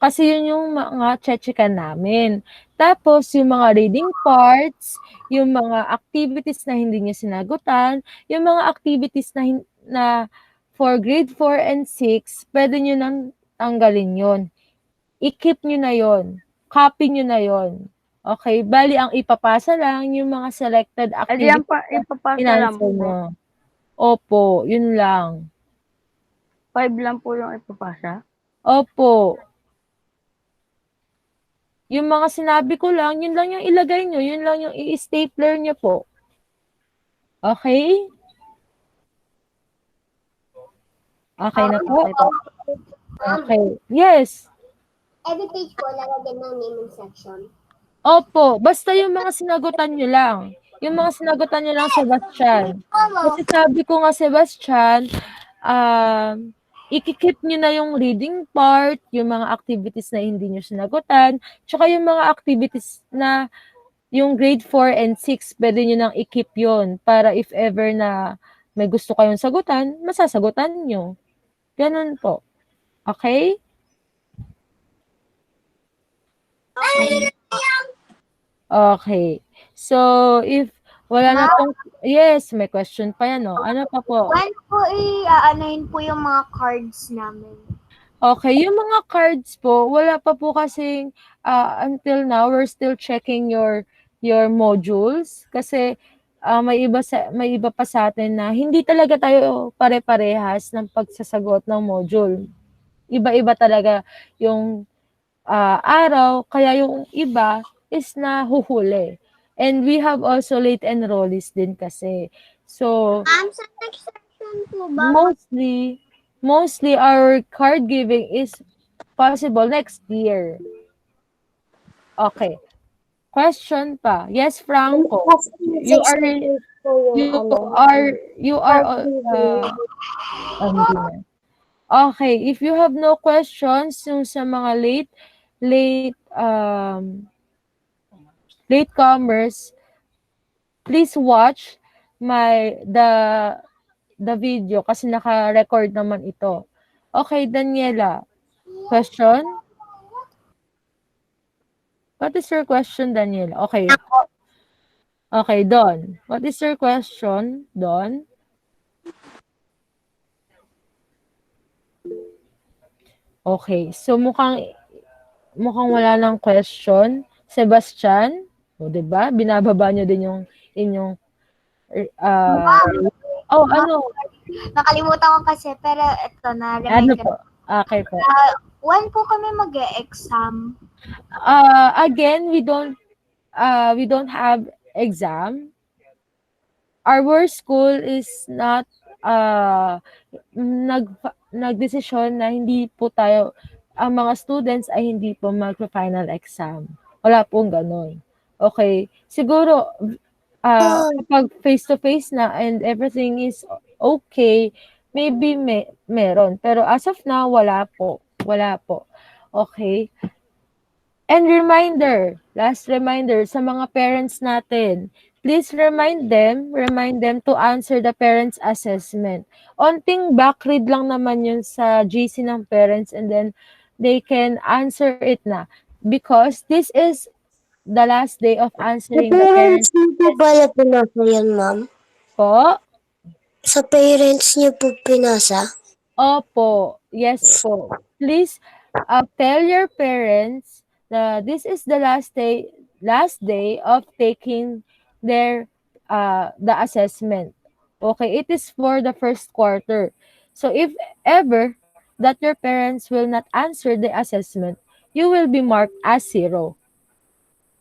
Kasi yun yung mga chechikan namin. Tapos, yung mga reading parts, yung mga activities na hindi nyo sinagutan, yung mga activities na for grade 4 and 6, pwede nyo nang tanggalin yon. I-keep nyo na yon. Copy nyo na yon. Okay? Bali, ang ipapasa lang yung mga selected activities Ipapasa lang in-answer po. nyo. Opo, yun lang. 5 lang po yung ipapasa. Opo. Yung mga sinabi ko lang, yun lang yung ilagay nyo, yun lang yung i-stapler nyo po. Okay? Okay na po? Okay. Yes. Every page po lalagyan ng name and section. Opo, basta yung mga sinagutan nyo lang. Yung mga sinagutan nyo lang, Sebastian. Kasi sabi ko nga, Sebastian, ikikip nyo na yung reading part, yung mga activities na hindi nyo sinagutan, tsaka yung mga activities na yung grade 4 and 6, pwede nyo nang ikip yon para if ever na may gusto kayong sagutan, masasagutan nyo. Ganun po. Okay? Okay. So, if wala na pong, yes, may question pa yan, no? Ano pa po? Paano po i-aanahin po yung mga cards namin? Okay, yung mga cards po, wala pa po kasing, until now, we're still checking your modules. Kasi, may iba pa sa atin na hindi talaga tayo pare-parehas ng pagsasagot ng module. Iba-iba talaga yung araw, kaya yung iba is nahuhuli. And we have also late enrollees din kasi. So, Sa next section po ba? mostly our card giving is possible next year. Okay. Question pa. Yes, Franco. You are hindi na. Okay, if you have no questions yung sa mga late comers, please watch the video kasi naka-record naman ito. Okay, Daniela. Question? What is your question, Daniela? Okay. Okay, Don. What is your question, Don? Okay, so mukhang wala ng question. Sebastian, o, 'di ba? Binababa niyo din yung inyong ano? Nakalimutan ko kasi, pero ito na Ano remind po? Okay po. When po kami mag-e-exam? Again, we don't have exam. Our school is not nagdesisyon na hindi po ang mga students ay hindi po magpa-final exam. Wala pong gano'n. Okay. Siguro, kapag face-to-face na and everything is okay, maybe meron. Pero as of now, wala po. Wala po. Okay. And last reminder sa mga parents natin, please remind them to answer the parents' assessment. Onting backread lang naman yun sa GC ng parents and then they can answer it na. Because this is the last day of answering the parents' niyo po pala pinasa yan, ma'am? po. Sa parents niyo po pinasa? Opo. Yes po. Please tell your parents na this is the last day of taking the assessment. Okay, it is for the first quarter. So if ever that your parents will not answer the assessment, you will be marked as 0.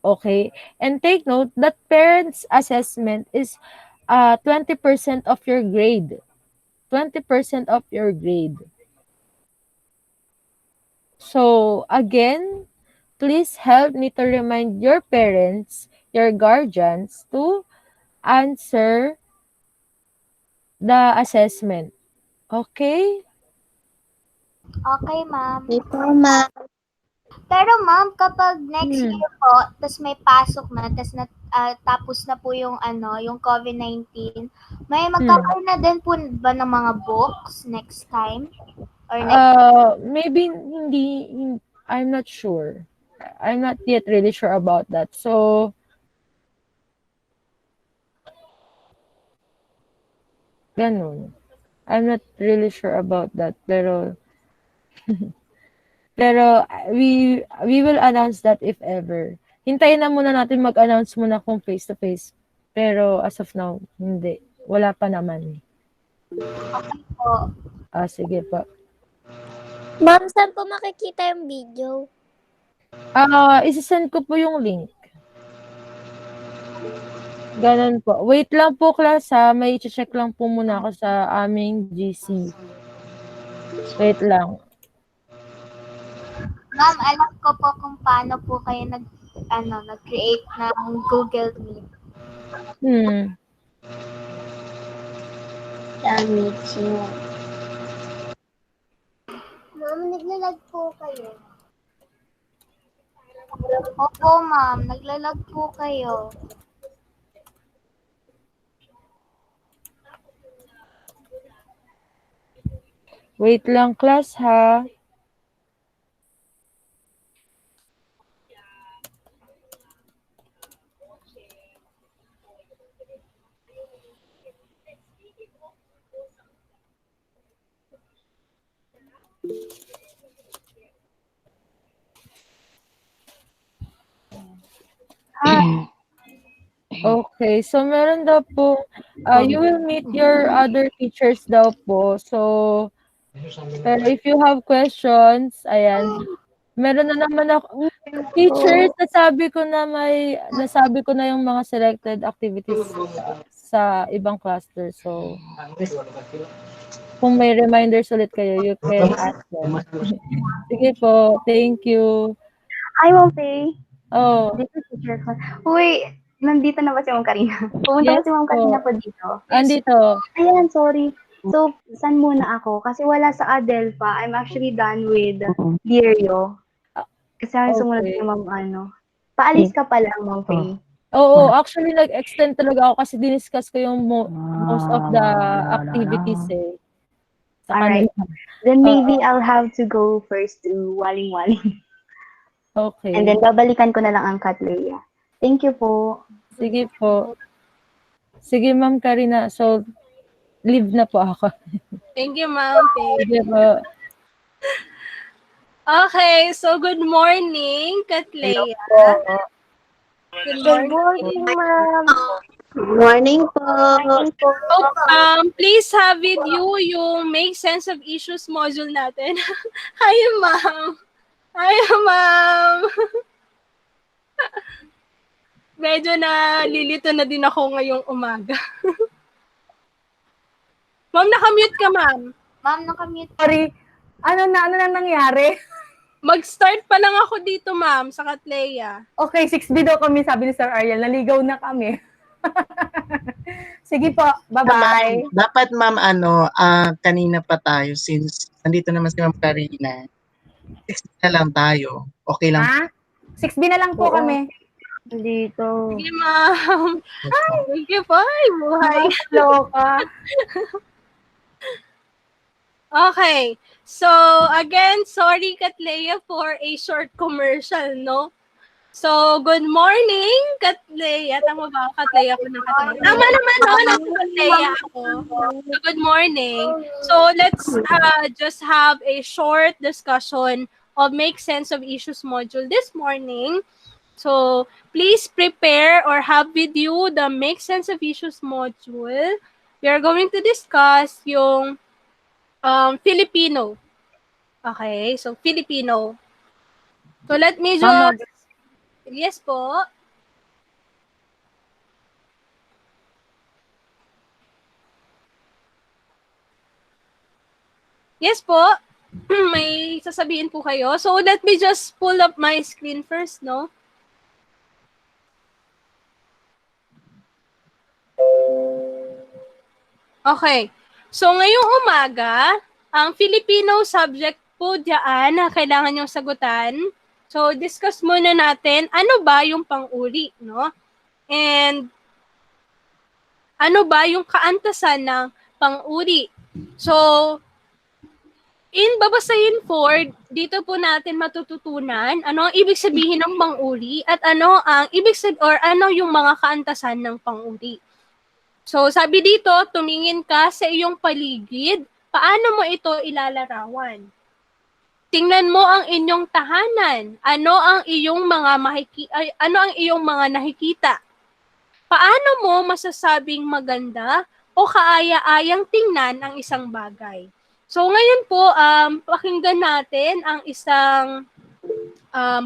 Okay? And take note that parents' assessment is 20% of your grade. 20% of your grade. So, again, please help me to remind your parents, your guardians, to answer the assessment. Okay? Okay, ma'am. Ito, ma'am. Pero ma'am, kapag next Hmm. year po, tas may pasok na, tapos na po yung yung COVID-19, may magkakaroon na din po ba ng mga books next time? Or Maybe I'm not sure. I'm not yet really sure about that. So, ganun. I'm not really sure about that. Pero we will announce that if ever. Hintayin na muna natin mag-announce muna kung face to face. Pero as of now, hindi. Wala pa naman. po. Sige po. Ma'am, saan po makikita yung video? Isi-send ko po yung link. Ganun po. Wait lang po, class, ha. May i-check lang po muna ako sa aming GC. Wait lang. Ma'am, alam ko po kung paano po kayo nag-create ng Google Meet. Damit siya. Ma'am, naglalag po kayo. Opo, ma'am. Naglalag po kayo. Wait lang, class, ha. Okay, so meron daw po, you will meet your other teachers daw po. So, pero if you have questions, ayan, meron na naman ako. Teachers, nasabi ko na yung mga selected activities sa ibang cluster. So, kung may reminders ulit kayo, you can ask them. Sige po, thank you. Hi, Ma'am Faye. Oh, This is Teacher Con. Uy, nandito na ba si Ma'am Karina? Pumunta yes ba si Ma'am po. Karina po dito? Andito. Ayan, sorry. So, saan muna ako? Kasi wala sa Adelpha. I'm actually done with Lirio. Kasi ang sumunod Okay. ni Ma'am Paalis ka pa lang, Ma'am Faye. Oo, actually nag-extend talaga ako kasi diniscuss ko yung most of the activities eh. Sa Alright. kanila. Then maybe I'll have to go first to Waling-Waling. Okay. And then babalikan ko na lang ang Katleya. Thank you po. Sige po. Sige, Ma'am Karina. So, leave na po ako. Thank you, Ma'am Faye. Sige po. Okay, so good morning, Katleya. Good morning. Ma'am. Good morning po. So, please have with you yung Make Sense of Issues module natin. Hi, Ma'am. Hi, Ma'am. Medyo nalilito na din ako ngayong umaga. Ma'am, nakamute ka, ma'am. Ma'am, nakamute. Sorry. Ano na nangyari? Mag-start pa lang ako dito, ma'am, sa Katleya. Okay, 6B daw kami, sabi ni Sir Ariel. Naligaw na kami. Sige po, bye-bye. Dapat ma'am, kanina pa tayo since nandito naman si Ma'am Karina. 6 na lang tayo. Okay lang. Ha? 6B na lang po kami. Dito. Sige, ma'am. Thank you po. Ay, buhay. Loka. Okay. So, again, sorry, Katleya, for a short commercial, no? So, good morning, Katleya. Tama ba? Katleya ko na Katleya. Tama naman, no? Nasa Katleya ako. So, good morning. So, let's just have a short discussion of Make Sense of Issues module this morning. So, please prepare or have with you the Make Sense of Issues module. We are going to discuss yung Filipino. Okay, so Filipino. So, let me just... Yes po. Yes po. May sasabihin po kayo. So, let me just pull up my screen first, no? Okay. So, ngayong umaga, ang Filipino subject po diyan na kailangan niyong sagutan. So, discuss muna natin ano ba yung pang-uri, no? And ano ba yung kaantasan ng pang-uri? So, in babasahin for, dito po natin matututunan ano ang ibig sabihin ng pang-uri at ano ang ibig sabihin or ano yung mga kaantasan ng pang-uri. So, sabi dito, tumingin ka sa iyong paligid, paano mo ito ilalarawan? Tingnan mo ang inyong tahanan. Ano ang iyong mga nakikita? Paano mo masasabing maganda o kaaya-ayang tingnan ang isang bagay? So ngayon po, pakinggan natin ang isang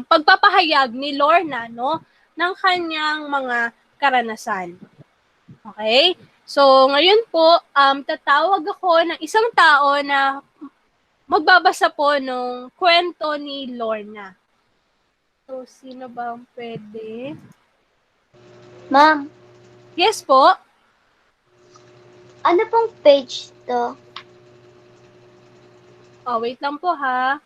pagpapahayag ni Lorna, no, ng kanyang mga karanasan. Okay? So ngayon po, tatawag ako ng isang tao na magbabasa po nung kwento ni Lorna. So, sino ba ang pwede? Ma'am, Yes po. ano pong page to? Oh, wait lang po ha.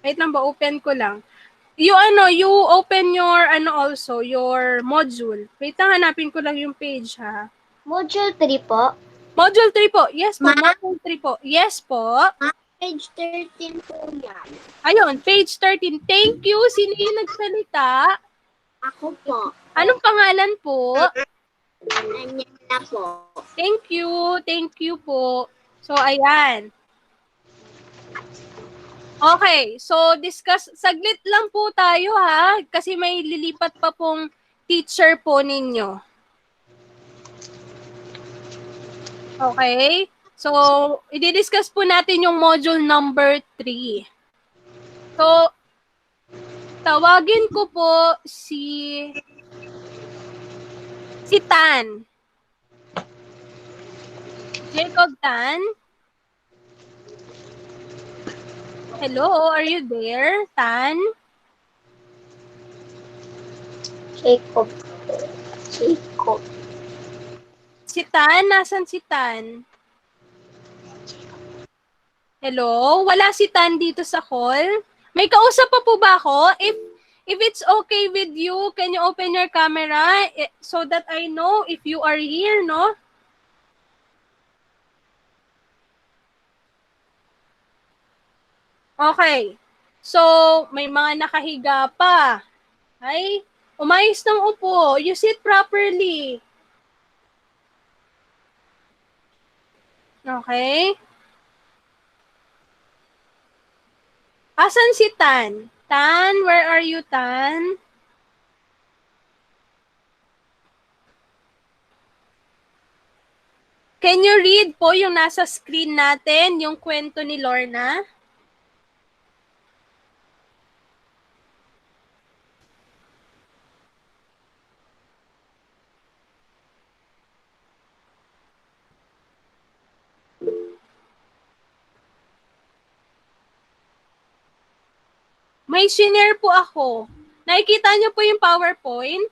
Wait lang ba, open ko lang. You open your your module. Wait lang, hanapin ko lang yung page ha. Module 3 po. Module 3 po. Yes po, module 3 po. Yes po. Page 13 po yan. Ayun, page 13. Thank you. Sino yung nagsalita? Ako po. Anong pangalan po? Anya na po. Thank you. Thank you po. So, ayan. Okay, so saglit lang po tayo ha, kasi may lilipat pa pong teacher po ninyo. Okay, so i-discuss po natin yung module number 3. So, tawagin ko po si Tan. Jacob Tan. Hello, are you there, Tan? Jacob. Si Tan, nasan si Tan? Hello, wala si Tan dito sa call. May kausap pa po ba ako? If it's okay with you, can you open your camera so that I know if you are here, no? Okay. So, may mga nakahiga pa. Ay, umayos ng upo. You sit properly. Okay. Asan si Tan? Tan, where are you, Tan? Can you read po yung nasa screen natin, yung kwento ni Lorna? May shinare po ako. Nakikita niyo po yung PowerPoint?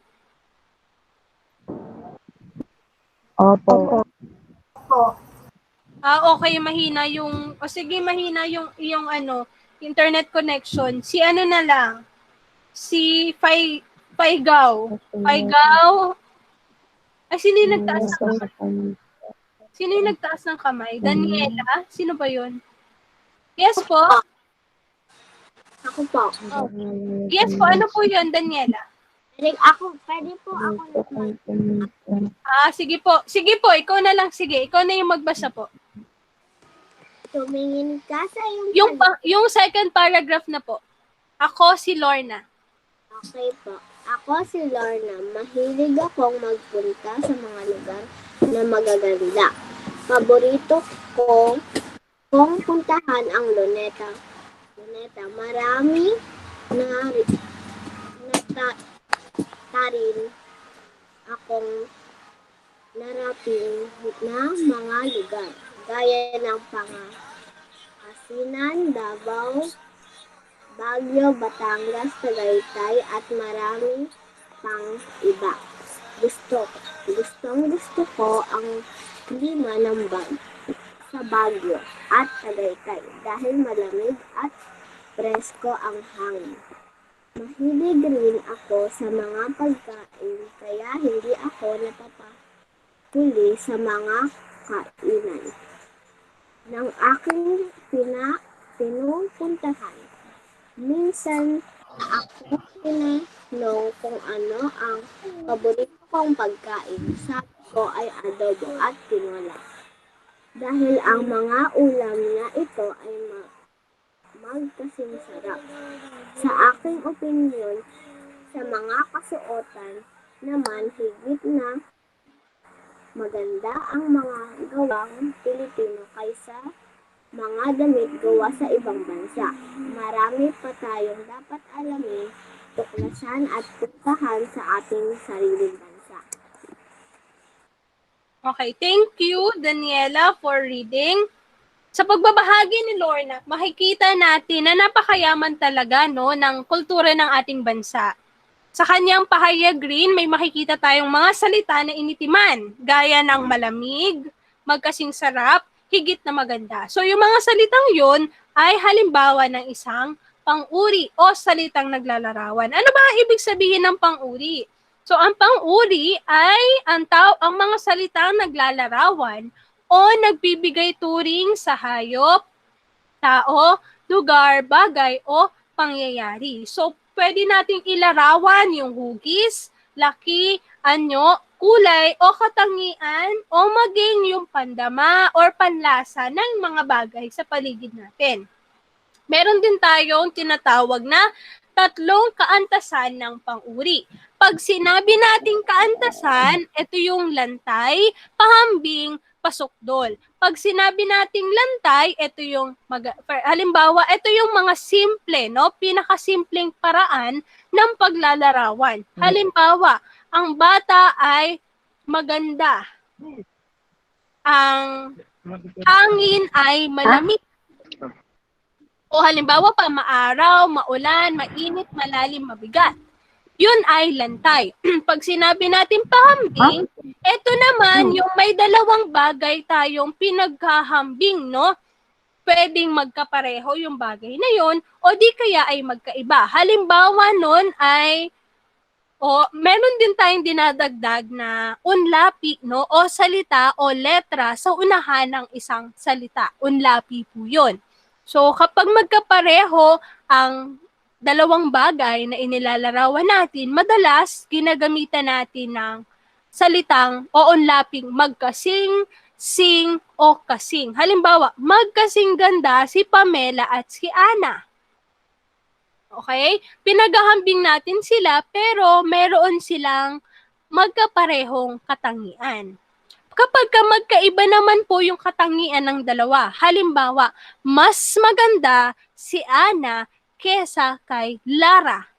Opo. Okay, mahina yung, sige, mahina yung internet connection. Si ano na lang, si Faigaw. Faigaw. Ay, sino yung nagtaas ng kamay? Sino yung nagtaas ng kamay? Daniela? Sino ba yun? Yes po? Ako po. Oh. Yes po, ano po yun, Daniela? Pwede po ako. Sige po. Sige po, ikaw na lang. Sige, ikaw na yung magbasa po. Tumingin ka sa iyong Yung second paragraph na po. Ako si Lorna. Okay po. Ako si Lorna. Mahilig akong magpunta sa mga lugar na magaganda. Paborito kong puntahan ang Luneta. Marami na tarin akong naraping na mga lugar. Gaya ng Pangasinan, Davao, Baguio, Batangas, Tagaytay, at marami pang iba. Gusto ko ang klima ng sa Baguio at Tagaytay dahil malamig at presko ang hangin. Mahilig rin ako sa mga pagkain kaya hindi ako napapahuli sa mga kainan ng aking pinupuntahan. Minsan ako tinanong kung ano ang paborito kong pagkain. Sabi ko ay adobo at tinola. Dahil ang mga ulam na ito ay magkasing sarap. Sa aking opinyon, sa mga kasuotan naman higit na maganda ang mga gawang Pilipino kaysa mga damit gawa sa ibang bansa. Marami pa tayong dapat alamin, tuklasan at puntahan sa ating sariling bansa. Okay, thank you, Daniela, for reading. Sa pagbabahagi ni Lorna, makikita natin na napakayaman talaga ng kultura ng ating bansa. Sa kanyang pahayag rin, may makikita tayong mga salita na initiman, gaya ng malamig, magkasing sarap, higit na maganda. So yung mga salitang yun ay halimbawa ng isang pang-uri o salitang naglalarawan. Ano ba ang ibig sabihin ng pang-uri? So ang pang-uri ay ang mga salitang naglalarawan o nagbibigay turing sa hayop, tao, lugar, bagay o pangyayari. So pwede nating ilarawan yung hugis, laki, anyo, kulay o katangian o maging yung pandama or panlasa ng mga bagay sa paligid natin. Meron din tayong tinatawag na tatlong kaantasan ng pang-uri. Pag sinabi nating kaantasan, ito yung lantay, pahambing, pasukdol. Pag sinabi nating lantay, ito yung, halimbawa, ito yung mga simple, no? Pinakasimpleng paraan ng paglalarawan. Halimbawa, ang bata ay maganda. Ang hangin ay malamig. O halimbawa pa, maaraw, maulan, mainit, malalim, mabigat. Yun ay lantay. Pag sinabi natin pahambing, ito naman yung may dalawang bagay tayong pinagkahambing, no? Pwedeng magkapareho yung bagay na yun, o di kaya ay magkaiba. Halimbawa nun ay, meron din tayong dinadagdag na unlapi, no? O salita o letra sa unahan ng isang salita. Unlapi po yun. So, kapag magkapareho ang dalawang bagay na inilalarawan natin, madalas ginagamitan natin ng salitang o unlaping magkasing, sing, o kasing. Halimbawa, magkasing ganda si Pamela at si Ana. Okay? Pinaghahambing natin sila, pero meron silang magkaparehong katangian. Kapag magkaiba naman po yung katangian ng dalawa, halimbawa, mas maganda si Ana kesa kay Lara.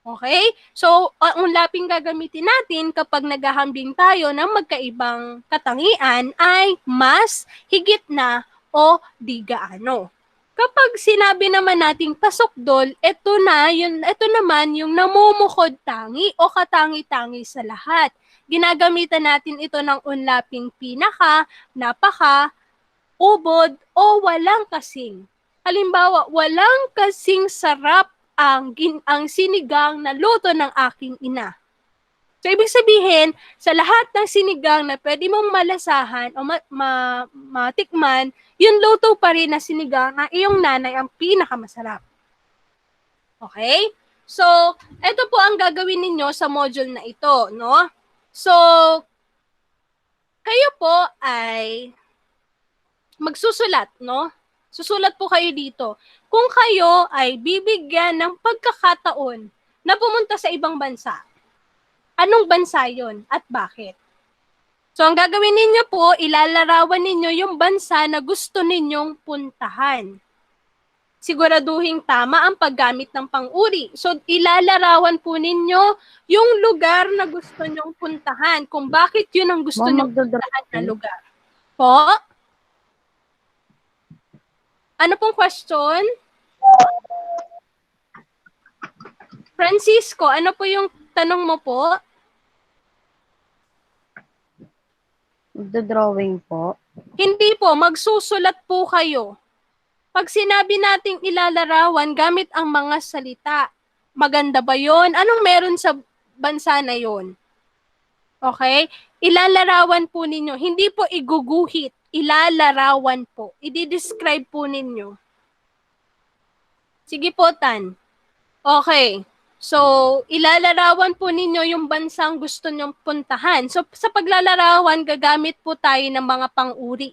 Okay? So, ang unlaping gagamitin natin kapag naghahambing tayo ng magkaibang katangian ay mas, higit na, o di gaano. Kapag sinabi naman nating pasukdol, ito naman yung namumukod tangi o katangi-tangi sa lahat. Ginagamitan natin ito ng unlaping pinaka, napaka, ubod, o walang kasing. Halimbawa, walang kasing sarap ang sinigang na luto ng aking ina. So, ibig sabihin, sa lahat ng sinigang na pwede mong malasahan o matikman, yung luto pa rin na sinigang na iyong nanay ang pinakamasarap. Okay? So, ito po ang gagawin ninyo sa module na ito, no? So, kayo po ay magsusulat, no? Susulat po kayo dito. Kung kayo ay bibigyan ng pagkakataon na pumunta sa ibang bansa, anong bansa yon at bakit? So, ang gagawin ninyo po, ilalarawan ninyo yung bansa na gusto ninyong puntahan. Siguraduhin tama ang paggamit ng pang-uri. So, ilalarawan po ninyo yung lugar na gusto nyong puntahan. Kung bakit yun ang gusto nyong puntahan na lugar. Po? Ano pong question? Francisco, ano po yung tanong mo po? Drawing po. Hindi po, magsusulat po kayo. Pag sinabi nating ilalarawan gamit ang mga salita, maganda ba yon? Anong meron sa bansa na yon? Okay? Ilalarawan po ninyo. Hindi po iguguhit. Ilalarawan po. I-describe po ninyo. Sige po, Tan. Okay. So, ilalarawan po ninyo yung bansang gusto nyong puntahan. So, sa paglalarawan, gagamit po tayo ng mga pang-uri.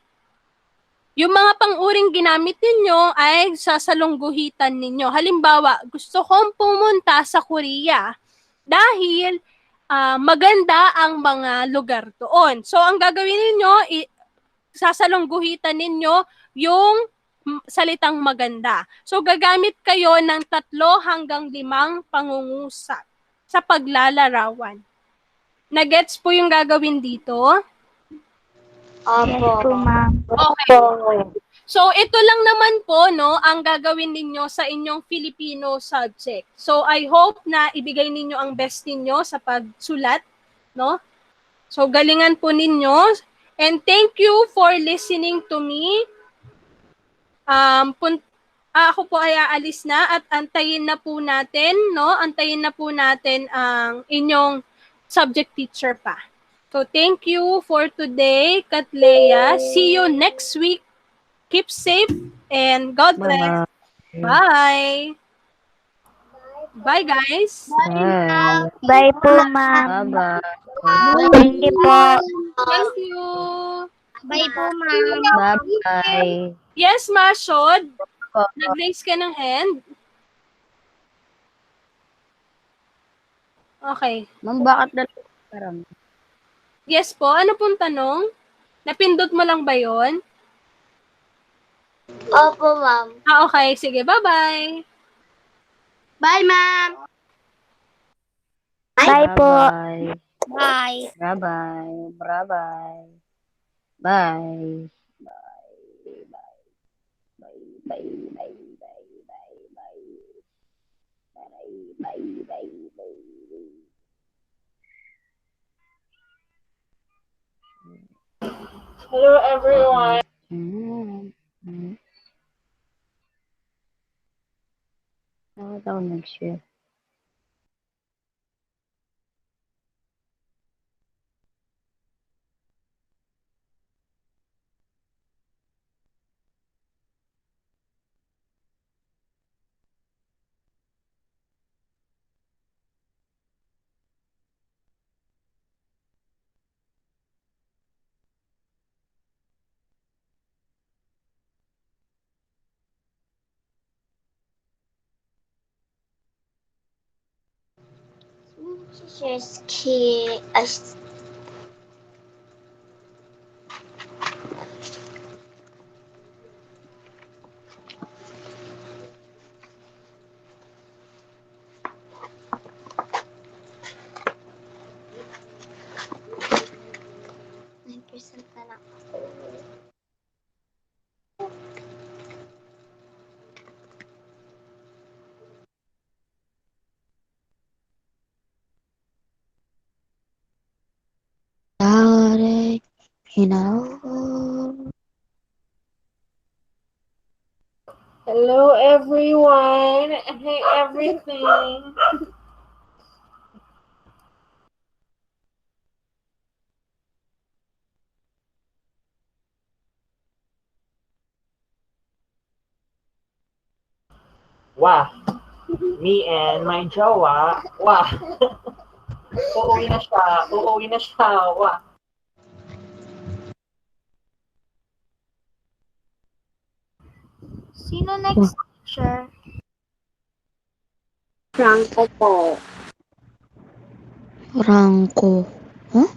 Yung mga pang-uring ginamit ninyo ay sasalungguhitan ninyo. Halimbawa, gusto kong pumunta sa Korea dahil maganda ang mga lugar doon. So, ang gagawin ninyo, sasalungguhitan ninyo yung salitang maganda. So, gagamit kayo ng 3 hanggang 5 pangungusap sa paglalarawan. Nagets po yung gagawin dito? Opo, ma'am. Okay. So, ito lang naman po, no, ang gagawin ninyo sa inyong Filipino subject. So, I hope na ibigay ninyo ang best ninyo sa pagsulat, no? So, galingan po ninyo. And thank you for listening to me. Ako po ay aalis na at antayin na po natin, no? Antayin na po natin ang inyong subject teacher pa. So, thank you for today, Katlea. See you next week. Keep safe and God bless. Bye. Bye, guys. Bye po, ma'am. Bye-bye. Thank you po. Thank you. Bye po, ma'am. Bye-bye. Yes, Mashod. Nag-raise ka ng hand? Okay. Ma'am, bakit parang? Yes po, ano pong tanong? Napindot mo lang ba yon? Opo, ma'am. Okay. Sige, bye-bye. Bye, ma'am. Bye po. Bye. Bye. Bye-bye. Bye-bye. Bye. Hello, everyone. Bakit ako nag-share? Hello, everyone. Hey, everything. Wah, me and my jowa. Wah. Uuwi na siya. Uuwi na siya. Wah. Sino next teacher? Franco po. Franco. Huh?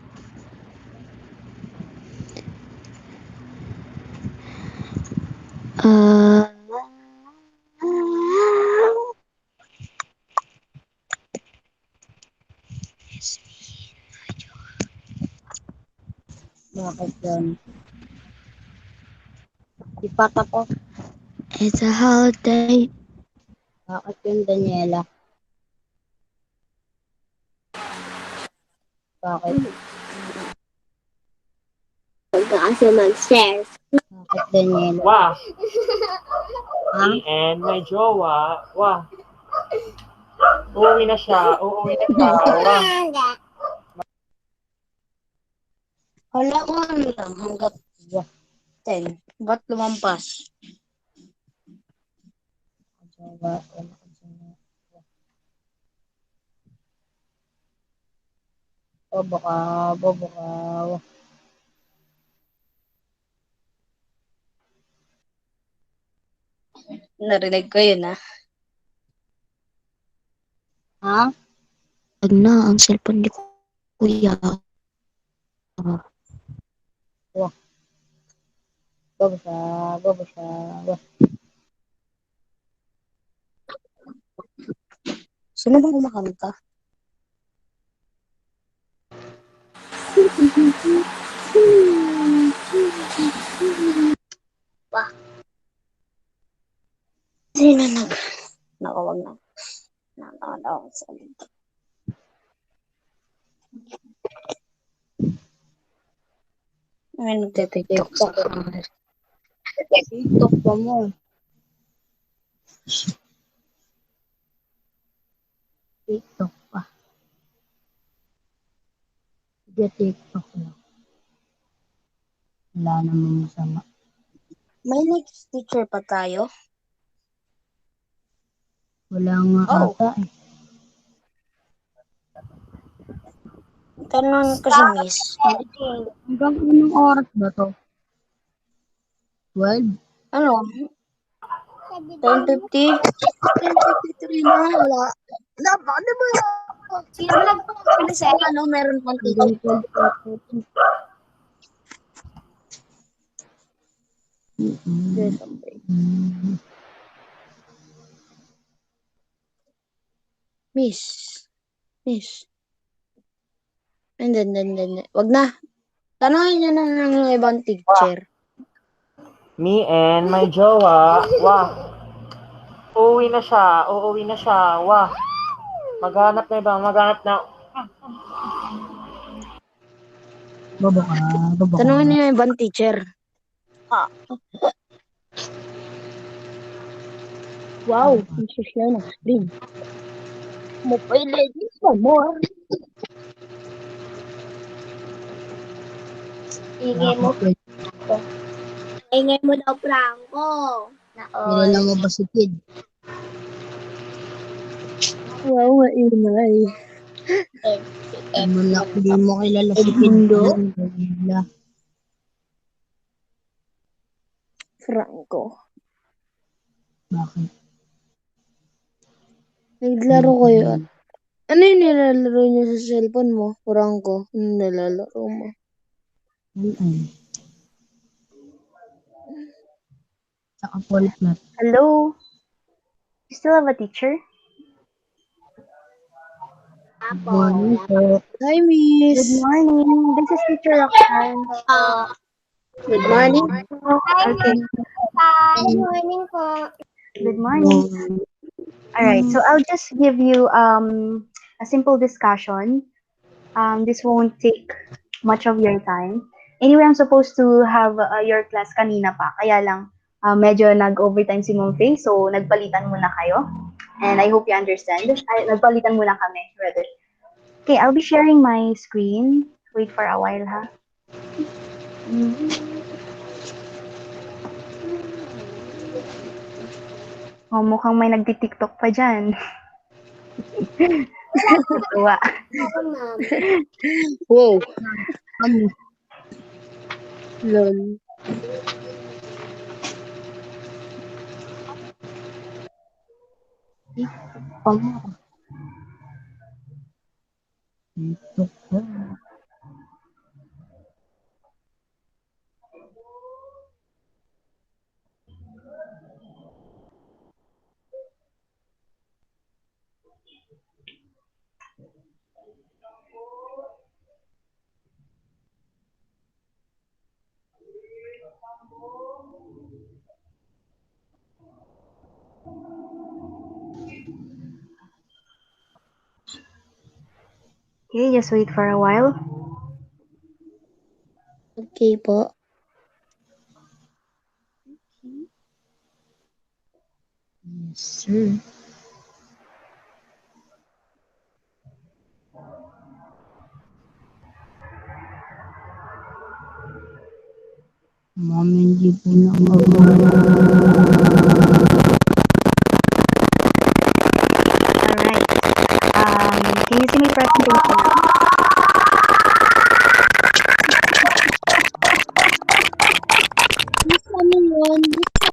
Bakit yan? Ipat ako. It's a holiday. Bakit yun, Daniela? Bakit? Huwag ka kasi mag-share. Bakit, Daniela? Wah. Ha? Me and my jowa. Wah. Uuwi na siya. Uuwi na siya. Wah. Wala ko ano lang hanggat 10. Ba't lumampas? Bobo ka, bobo ka. Narinig ko yun, ha? Ha? Wag na ang cellphone ni Kuya. Bobo siya, bobo siya. Sino bang kumakanta? Wah. Sino nakawag na? Nakawag sa dito. Ay, nagtitiktok sa camera. TikTok pa mo. TikTok pa. Sige, TikTok na. Wala namang masama. May next teacher pa tayo? Wala nga ata eh. Tanong ko si Miss. Hanggang anong oras ba to? 12? Ano? 10:50. 10:53 na. Wala. Di ba? Sino nag-present? Ano, meron pang teacher. Yes, okay. Miss. Hindi. Wag na. Tanongin niyo na ng ibang teacher. Me and my jowa. Wah. Uuwi na siya. Wah. Maghanap na. Tanongin niyo yung ibang teacher. Wow, share ng screen. Mobile Legends pa more. Ingay mo daw, Franco. Nilala mo ba si Kid? Wow, maingay. Malak, di mo kilala si Kid. Franco. Bakit? Naglaro kayo. Ano yung nilalaro niyo sa cellphone mo, Franco? Ano nilalaro mo? Saka Fortnite. Hello? You still have a teacher? Hi, Miss. Good morning. This is Teacher Roxanne. Good morning. Okay. Good morning po. Good morning. All right. So I'll just give you a simple discussion. This won't take much of your time. Anyway, I'm supposed to have your class kanina pa. Kaya lang, medyo nag-overtime si Mom Faye, so nagpalitan muna kayo. And I hope you understand. Nagpalitan muna kami, rather. Okay, I'll be sharing my screen. Wait for a while, ha? Oh, mukhang may nagti-TikTok pa dyan. Tuwa. Wow. Lol. Okay, just wait for a while. Okay po. Yes, sir. Mami, hindi po na Alright. Can you see my presentation now?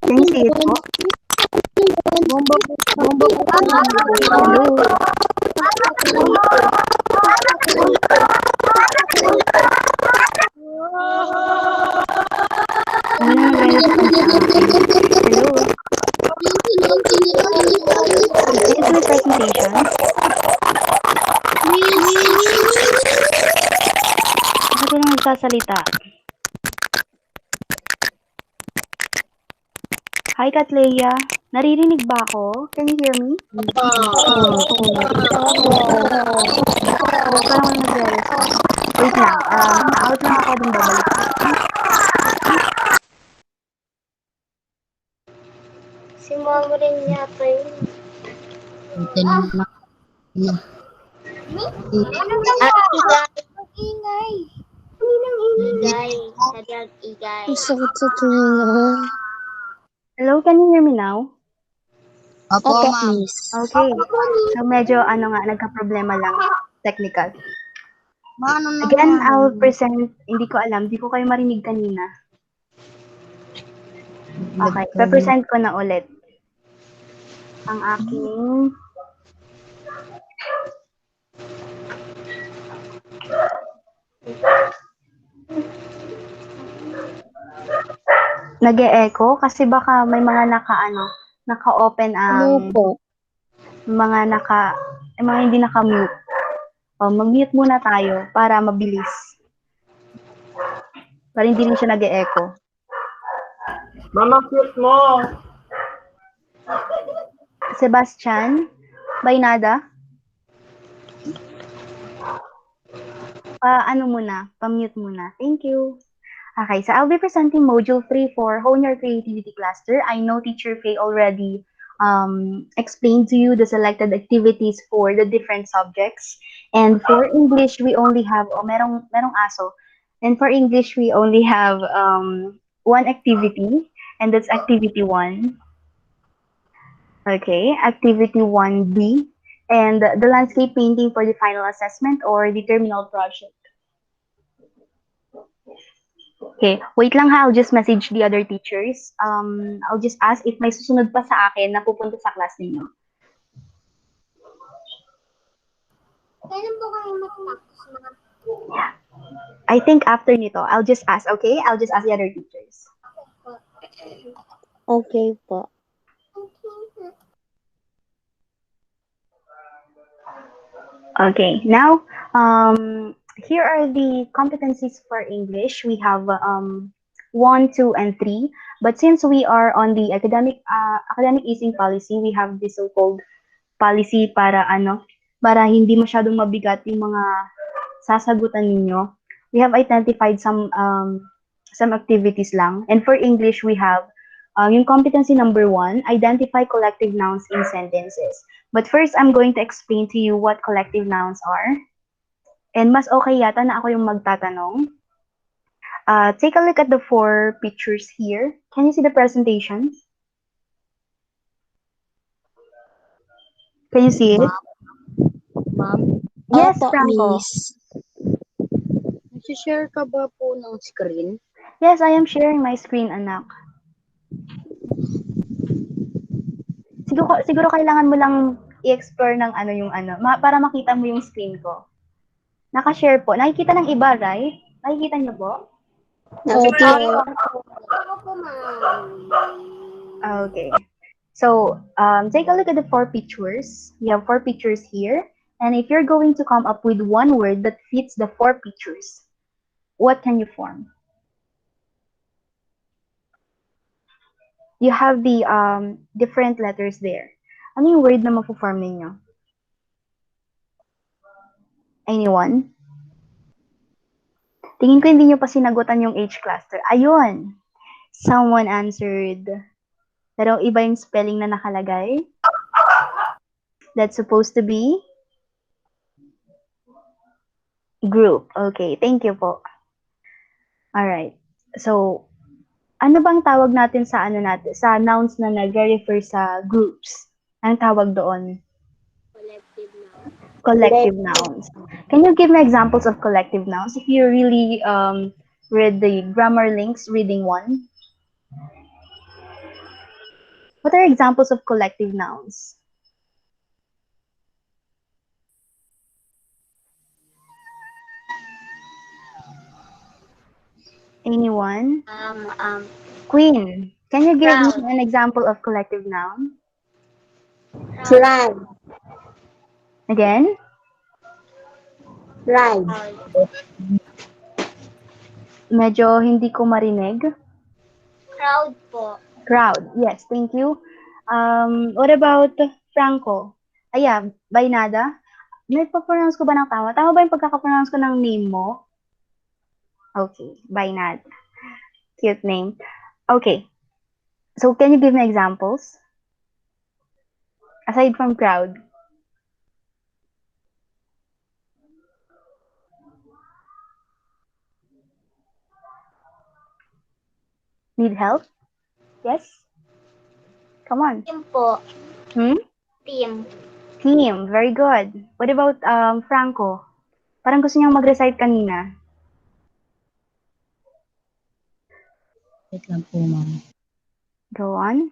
Can you see it po? Hello? Hello? Can you see my presentation? Bakit ko lang nagsasalita? Hi, Katleya. Naririnig ba ako? Can you hear me? Parang nag-respond. Wait lang. Out lang ako dun babalik. Si Mama rin yata yun. Ingay. Ingay. Ang sakit sa tunga. Hello, can you hear me now? Opo, ma'am. Okay. So medyo nagka-problema lang. Technical. Again, I'll present, hindi ko alam, di ko kayo marinig kanina. Okay, pa-present ko na ulit. ang aking nag-e-echo kasi baka may mga naka-open Ano ang po? mga hindi naka-mute. Mag-mute muna tayo para mabilis. Para hindi rin siya nag-e-echo. Mama, cute mo. Sebastian, Baynada? Pa-mute muna. Thank you. Okay, so I'll be presenting Module 3 for Hone Your Creativity Cluster. I know Teacher Faye already explained to you the selected activities for the different subjects. And for English, we only have, merong aso. And for English, we only have one activity, and that's Activity 1. Okay, Activity 1B. And the landscape painting for the final assessment or the terminal project. Okay, wait lang ha, I'll just message the other teachers. I'll just ask if may susunod pa sa akin na pupunta sa class ninyo. Kailan po kayo matapos na? I think after nito, I'll just ask, okay? I'll just ask the other teachers. Okay po. Okay, now, here are the competencies for English. We have 1, 2, and 3. But since we are on the academic easing policy, we have the so-called policy para hindi masyadong mabigat yung mga sasagutan ninyo. We have identified some activities lang. And for English, we have yung competency number 1, identify collective nouns in sentences. But first, I'm going to explain to you what collective nouns are. And mas okay yata na ako yung magtatanong. Take a look at the 4 pictures here. Can you see the presentation? Can you see it? Ma'am? Yes, Opo, Franco. miss. Nag-share ka ba po ng screen? Yes, I am sharing my screen, anak. Siguro kailangan mo lang i-explore ng para makita mo yung screen ko. Naka-share po. Nakikita ng iba, right? Nakikita niyo po? Okay. So, take a look at the 4 pictures. We have 4 pictures here. And if you're going to come up with one word that fits the 4 pictures, what can you form? You have the different letters there. Ano yung word na mapo-form ninyo? Anyone? Tingin ko hindi nyo pa sinagutan yung H cluster. Ayun! Someone answered. Pero iba yung spelling na nakalagay. That's supposed to be group. Okay, thank you po. Alright. So, ano bang tawag natin sa sa nouns na nagre-refer sa groups? Anong tawag doon? Collective nouns. Can you give me examples of collective nouns? If you really read the grammar links, reading 1. What are examples of collective nouns? Anyone? Queen, can you give me an example of collective noun? Flag. Again? Ride. Medyo hindi ko marinig. Crowd po. Crowd. Yes, thank you. What about Franco? Baynada. Nagpa-pronounce ko ba ng tama? Tama ba yung pagkaka-pronounce ko ng name mo? Okay, Baynada. Cute name. Okay. So, can you give me examples? Aside from crowd. Need help? Yes? Come on. Team po. Team. Team. Very good. What about Franco? Parang gusto niyang mag-recite kanina. Wait lang po, ma'am. Go on.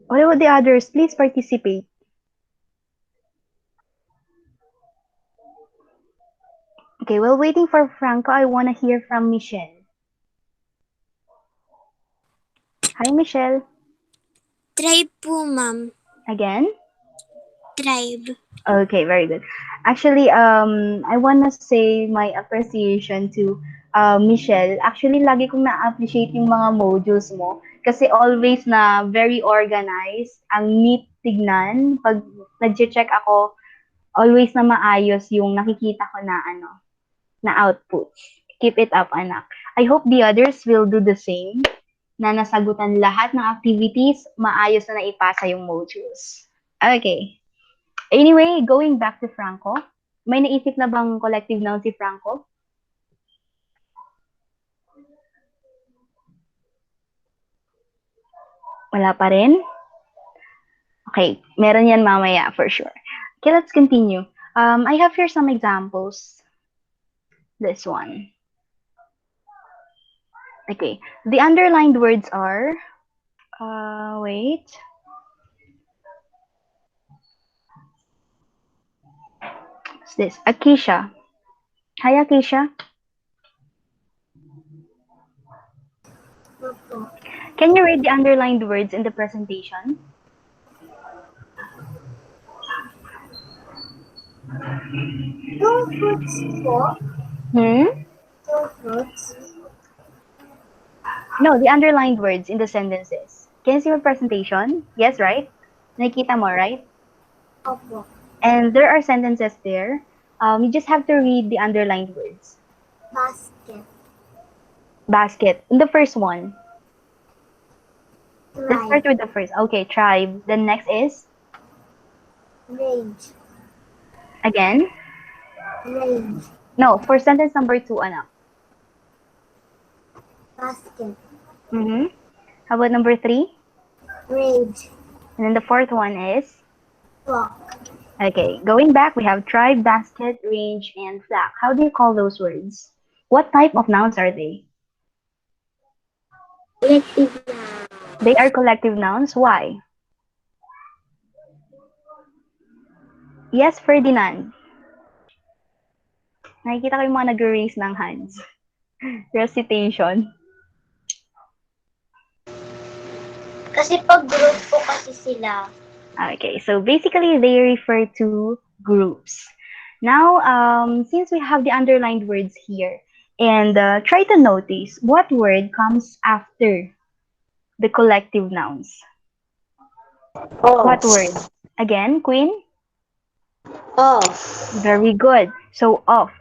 What about the others? Please participate. Okay, while waiting for Franco, I want to hear from Michelle. Hi, Michelle. Tribe po, ma'am. Again? Tribe. Okay, very good. Actually, I wanna say my appreciation to Michelle. Actually, lagi kong na-appreciate yung mga modules mo kasi always na very organized, ang neat tignan. Pag nag-check ako, always na maayos yung nakikita ko na na output. Keep it up, anak. I hope the others will do the same, na nasagutan lahat ng activities, maayos na naipasa yung modules. Okay. Anyway, going back to Franco, may naisip na bang collective noun si Franco? Wala pa rin? Okay, meron yan mamaya for sure. Okay, let's continue. I have here some examples. This one. Okay, the underlined words are, wait. What's this? Akisha. Hi, Akisha. Can you read the underlined words in the presentation? Two fruits po. Two fruits. No, the underlined words in the sentences. Can you see my presentation? Yes, right? Nakikita mo, right? Opo. And there are sentences there. You just have to read the underlined words. Basket. Basket. In the first one. Let's Tribe. start with the first. Okay, tribe. The next is? Range. Again? Range. No, for sentence number 2, anak. Basket. How about number 3? Range. And then the fourth one is? Flock. Okay, going back, we have tribe, basket, range, and flock. How do you call those words? What type of nouns are they? Collective noun. They are collective nouns. Why? Yes, Ferdinand. Nakikita ko yung mga nag-raise ng hands. Recitation. Kasi pag group po kasi sila. Okay, so basically they refer to groups. Now, since we have the underlined words here, and try to notice what word comes after the collective nouns. What word? Again, Queen? Off. Very good. So, off.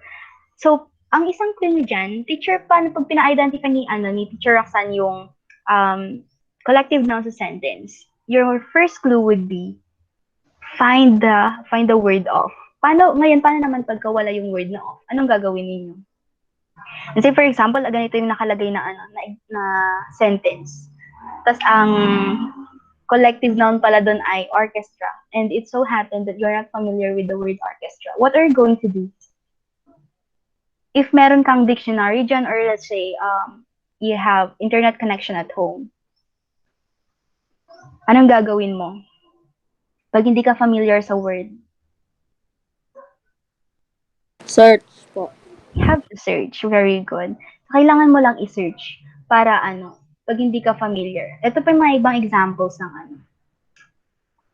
So, ang isang clue nyo dyan, teacher, paano pag pina-identify ni Teacher Roxanne yung collective nouns sa sentence? Your first clue would be find the word off. Paano naman pagka wala yung word na off? Anong gagawin ninyo? And say, for example, ganito yung nakalagay na sentence. Tapos ang collective noun pala doon ay orchestra. And it so happened that you're not familiar with the word orchestra. What are you going to do? If meron kang dictionary dyan, or let's say, you have internet connection at home, anong gagawin mo? Pag hindi ka familiar sa word? Search po. You have to search. Very good. Kailangan mo lang i-search para pag hindi ka familiar. Ito pa yung mga ibang examples ng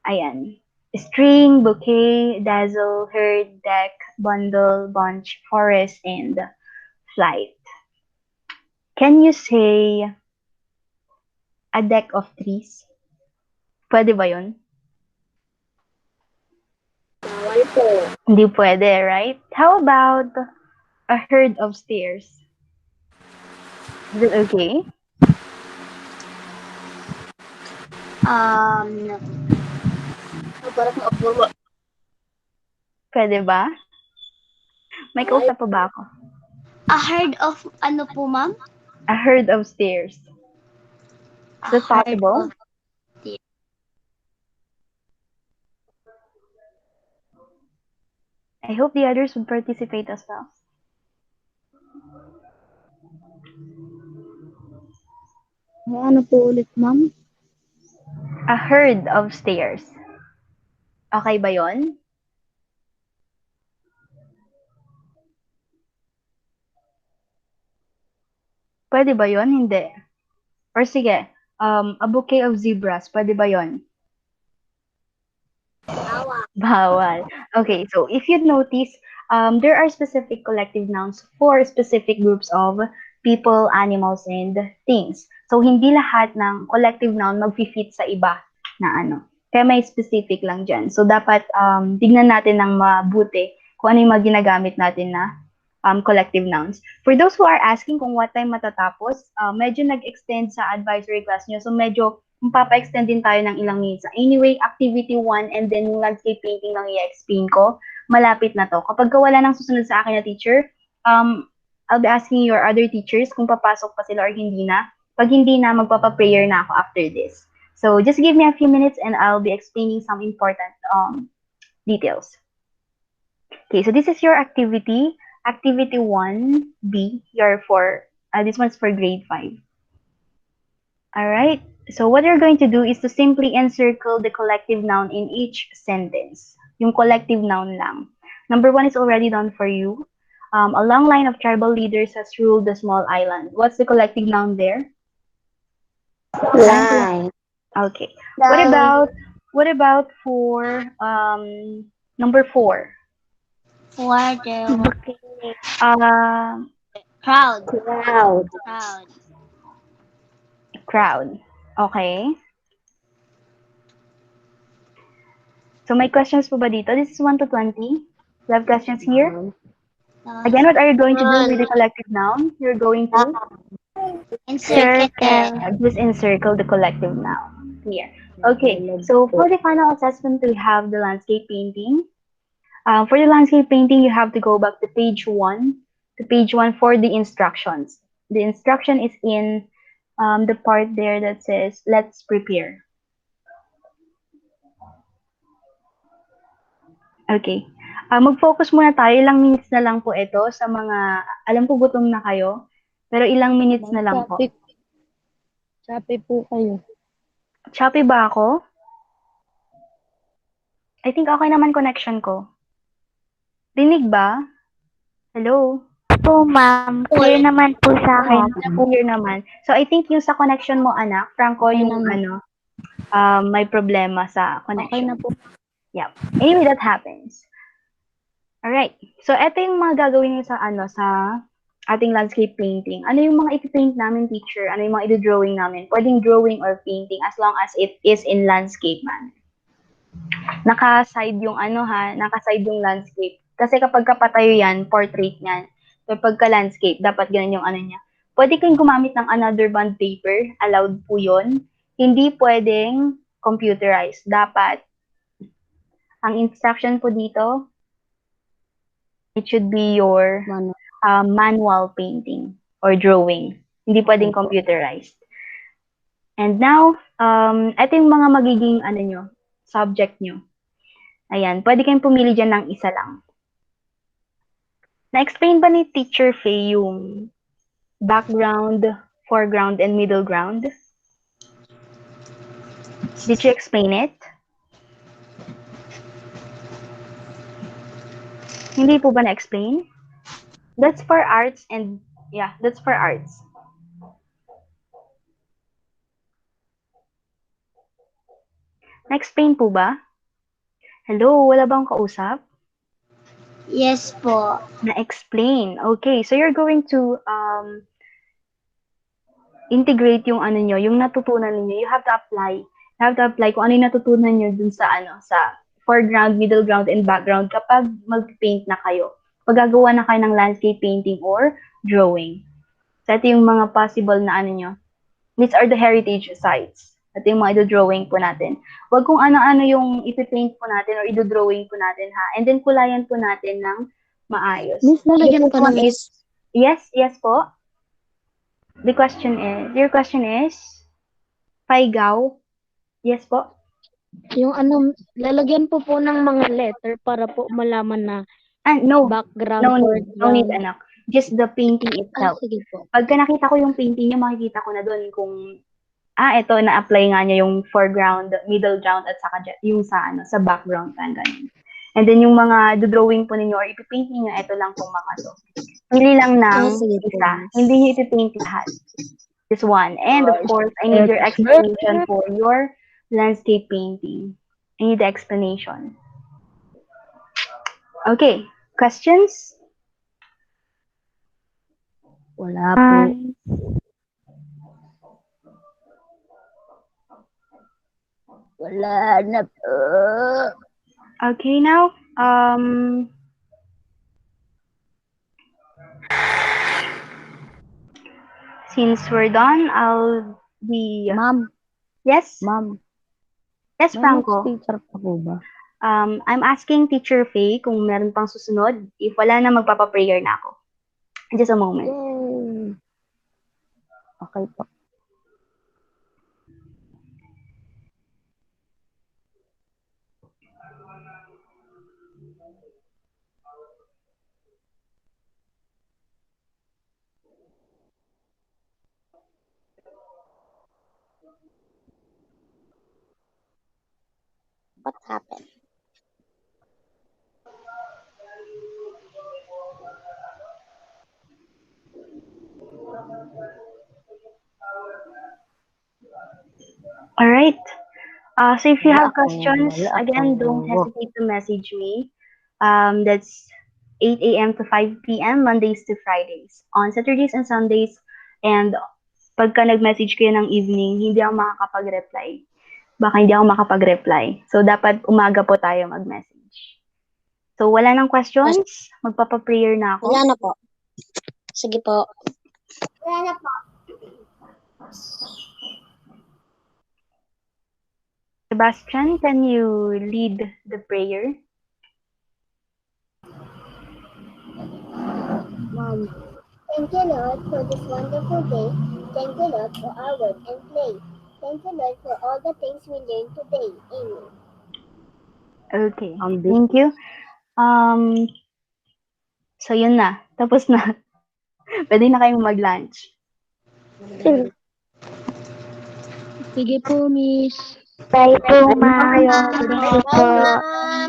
Ayan. String, bouquet, dazzle, herd, deck, bundle, bunch, forest, and flight. Can you say a deck of trees? Pwede ba yun? Bawal po. Hindi pwede, right? How about a herd of stairs? Is it okay? Pwede ba? May kausap pa ba ako? A herd of ano po, ma'am? A herd of stairs. Is it possible? I hope the others would participate as well. Ano po ulit, ma'am? A herd of stairs. Okay ba yon? Pwede ba yon? Hindi. Or sige, a bouquet of zebras. Pwede ba yon? Bawal. Okay, so if you notice, there are specific collective nouns for specific groups of people, animals, and things. So, hindi lahat ng collective noun mag-fit sa iba na ano. Kaya may specific lang dyan. So, dapat tignan natin ng mabuti kung ano yung mga ginagamit natin na collective nouns. For those who are asking kung what time matatapos, medyo nag-extend sa advisory class nyo. So, medyo mapapa-extend din tayo ng ilang minutes. Anyway, activity 1 and then yung landscape painting lang i-explain ko, malapit na to. Kapag wala nang susunod sa akin na teacher, I'll be asking your other teachers kung papasok pa sila or hindi na. Pag hindi na, magpapa-prayer na ako after this. So, just give me a few minutes and I'll be explaining some important details. Okay, so this is your activity. Activity 1B, this one's for grade 5. Alright, so what you're going to do is to simply encircle the collective noun in each sentence. Yung collective noun lang. Number 1 is already done for you. A long line of tribal leaders has ruled the small island. What's the collective noun there? Line. Okay. What about for number 4? Water. Crowd. Crowd. Crowd. Okay. So may questions po ba dito? This is 1 to 20. You have questions here? Again, what are you going to do with the collective noun? You're going to just encircle the collective noun. Here. Okay, so for the final assessment, we have the landscape painting. For the landscape painting, you have to go back to page 1. To page 1 for the instructions. The instruction is in the part there that says, let's prepare. Okay. Mag-focus muna tayo. Ilang minutes na lang po ito sa mga, alam po gutom na kayo, pero ilang minutes na lang po. Choppy po kayo. Choppy ba ako? I think okay naman connection ko. Rinig ba? Hello? Po, ma'am. Clear naman po sa akin. Clear naman. So, I think yung sa connection mo, anak, Franco, yung may problema sa connection. Okay na po. Yeah. Anyway, that happens. Alright. So, ito yung mga gagawin niyo sa ating landscape painting. Ano yung mga ipipaint namin, teacher? Ano yung mga i-drawing namin? Pwedeng drawing or painting as long as it is in landscape manner. Naka-side yung naka-side yung landscape. Kasi kapag kapatayo yan, portrait yan. So, pagka landscape, dapat ganun yung niya. Pwede kayong gumamit ng another bond paper. Allowed po yun. Hindi pwedeng computerized. Dapat, ang instruction po dito, it should be your manual painting or drawing. Hindi pwedeng computerized. And now, ito yung mga magiging subject nyo. Ayan, pwede kayong pumili dyan ng isa lang. Na-explain ba ni Teacher Faye yung background, foreground, and middle ground? Did you explain it? Hindi po ba na-explain? That's for arts and, yeah, that's for arts. Na-explain po ba? Hello, wala bang kausap? Yes po. Na-explain. Okay, so you're going to integrate yung yung natutunan niyo. You have to apply. You have to apply kung ano yung natutunan niyo dun sa sa foreground, middle ground, and background kapag mag-paint na kayo. Pag gagawa na kayo ng landscape painting or drawing. So ito yung mga possible na nyo. These are the heritage sites. Ito yung mga i-drawing po natin. Huwag kung ano-ano yung ipipaint po natin or i-drawing po natin, ha? And then kulayan po natin ng maayos. Miss, nalagyan ko na, miss. Yes po. Your question is, Paigaw? Yes po. Yung lalagyan po ng mga letter para po malaman na no. background, No need, anak. Just the painting itself. Sige po. Pagka nakita ko yung painting niya, makikita ko na doon kung ito, na-apply nga niya yung foreground, middle ground, at saka yung sa background, ganun. And then yung mga drawing po ninyo or ipipaint niyo, ito lang pong mga to. Pili lang ng isa. Hindi niyo ipipaint lahat. Just one. And of course, I need your explanation for your landscape painting. I need the explanation. Okay. Questions? Wala po. Wala na po. Okay, now, since we're done, I'll be... Ma'am. Yes? Ma'am. Yes, Franco. Teacher pa po ba? I'm asking Teacher Faye kung meron pang susunod. If wala na, magpapaprayer na ako. Just a moment. Yay! Okay po. What happened? All right. So if you have Wala questions, again, don't hesitate to message me. That's 8 a.m. to 5 p.m. Mondays to Fridays. On Saturdays and Sundays, and pagka nag-message kayo ng evening, hindi ako makakapag-reply. Baka hindi ako makapag-reply. So dapat umaga po tayo mag-message. So wala nang questions? Magpapaprayer na ako. Wala na po. Sige po. Wala na po. Sebastian, can you lead the prayer? Mom. Thank you, Lord, for this wonderful day. Thank you, Lord, for our work and play. Thank you, Lord, for all the things we learned today. Amen. Okay. Thank you. So yun na. Tapos na. Pwede na kayong mag-lunch. Sige po, Miss. Bye po, ma'am. Bye, ma'am.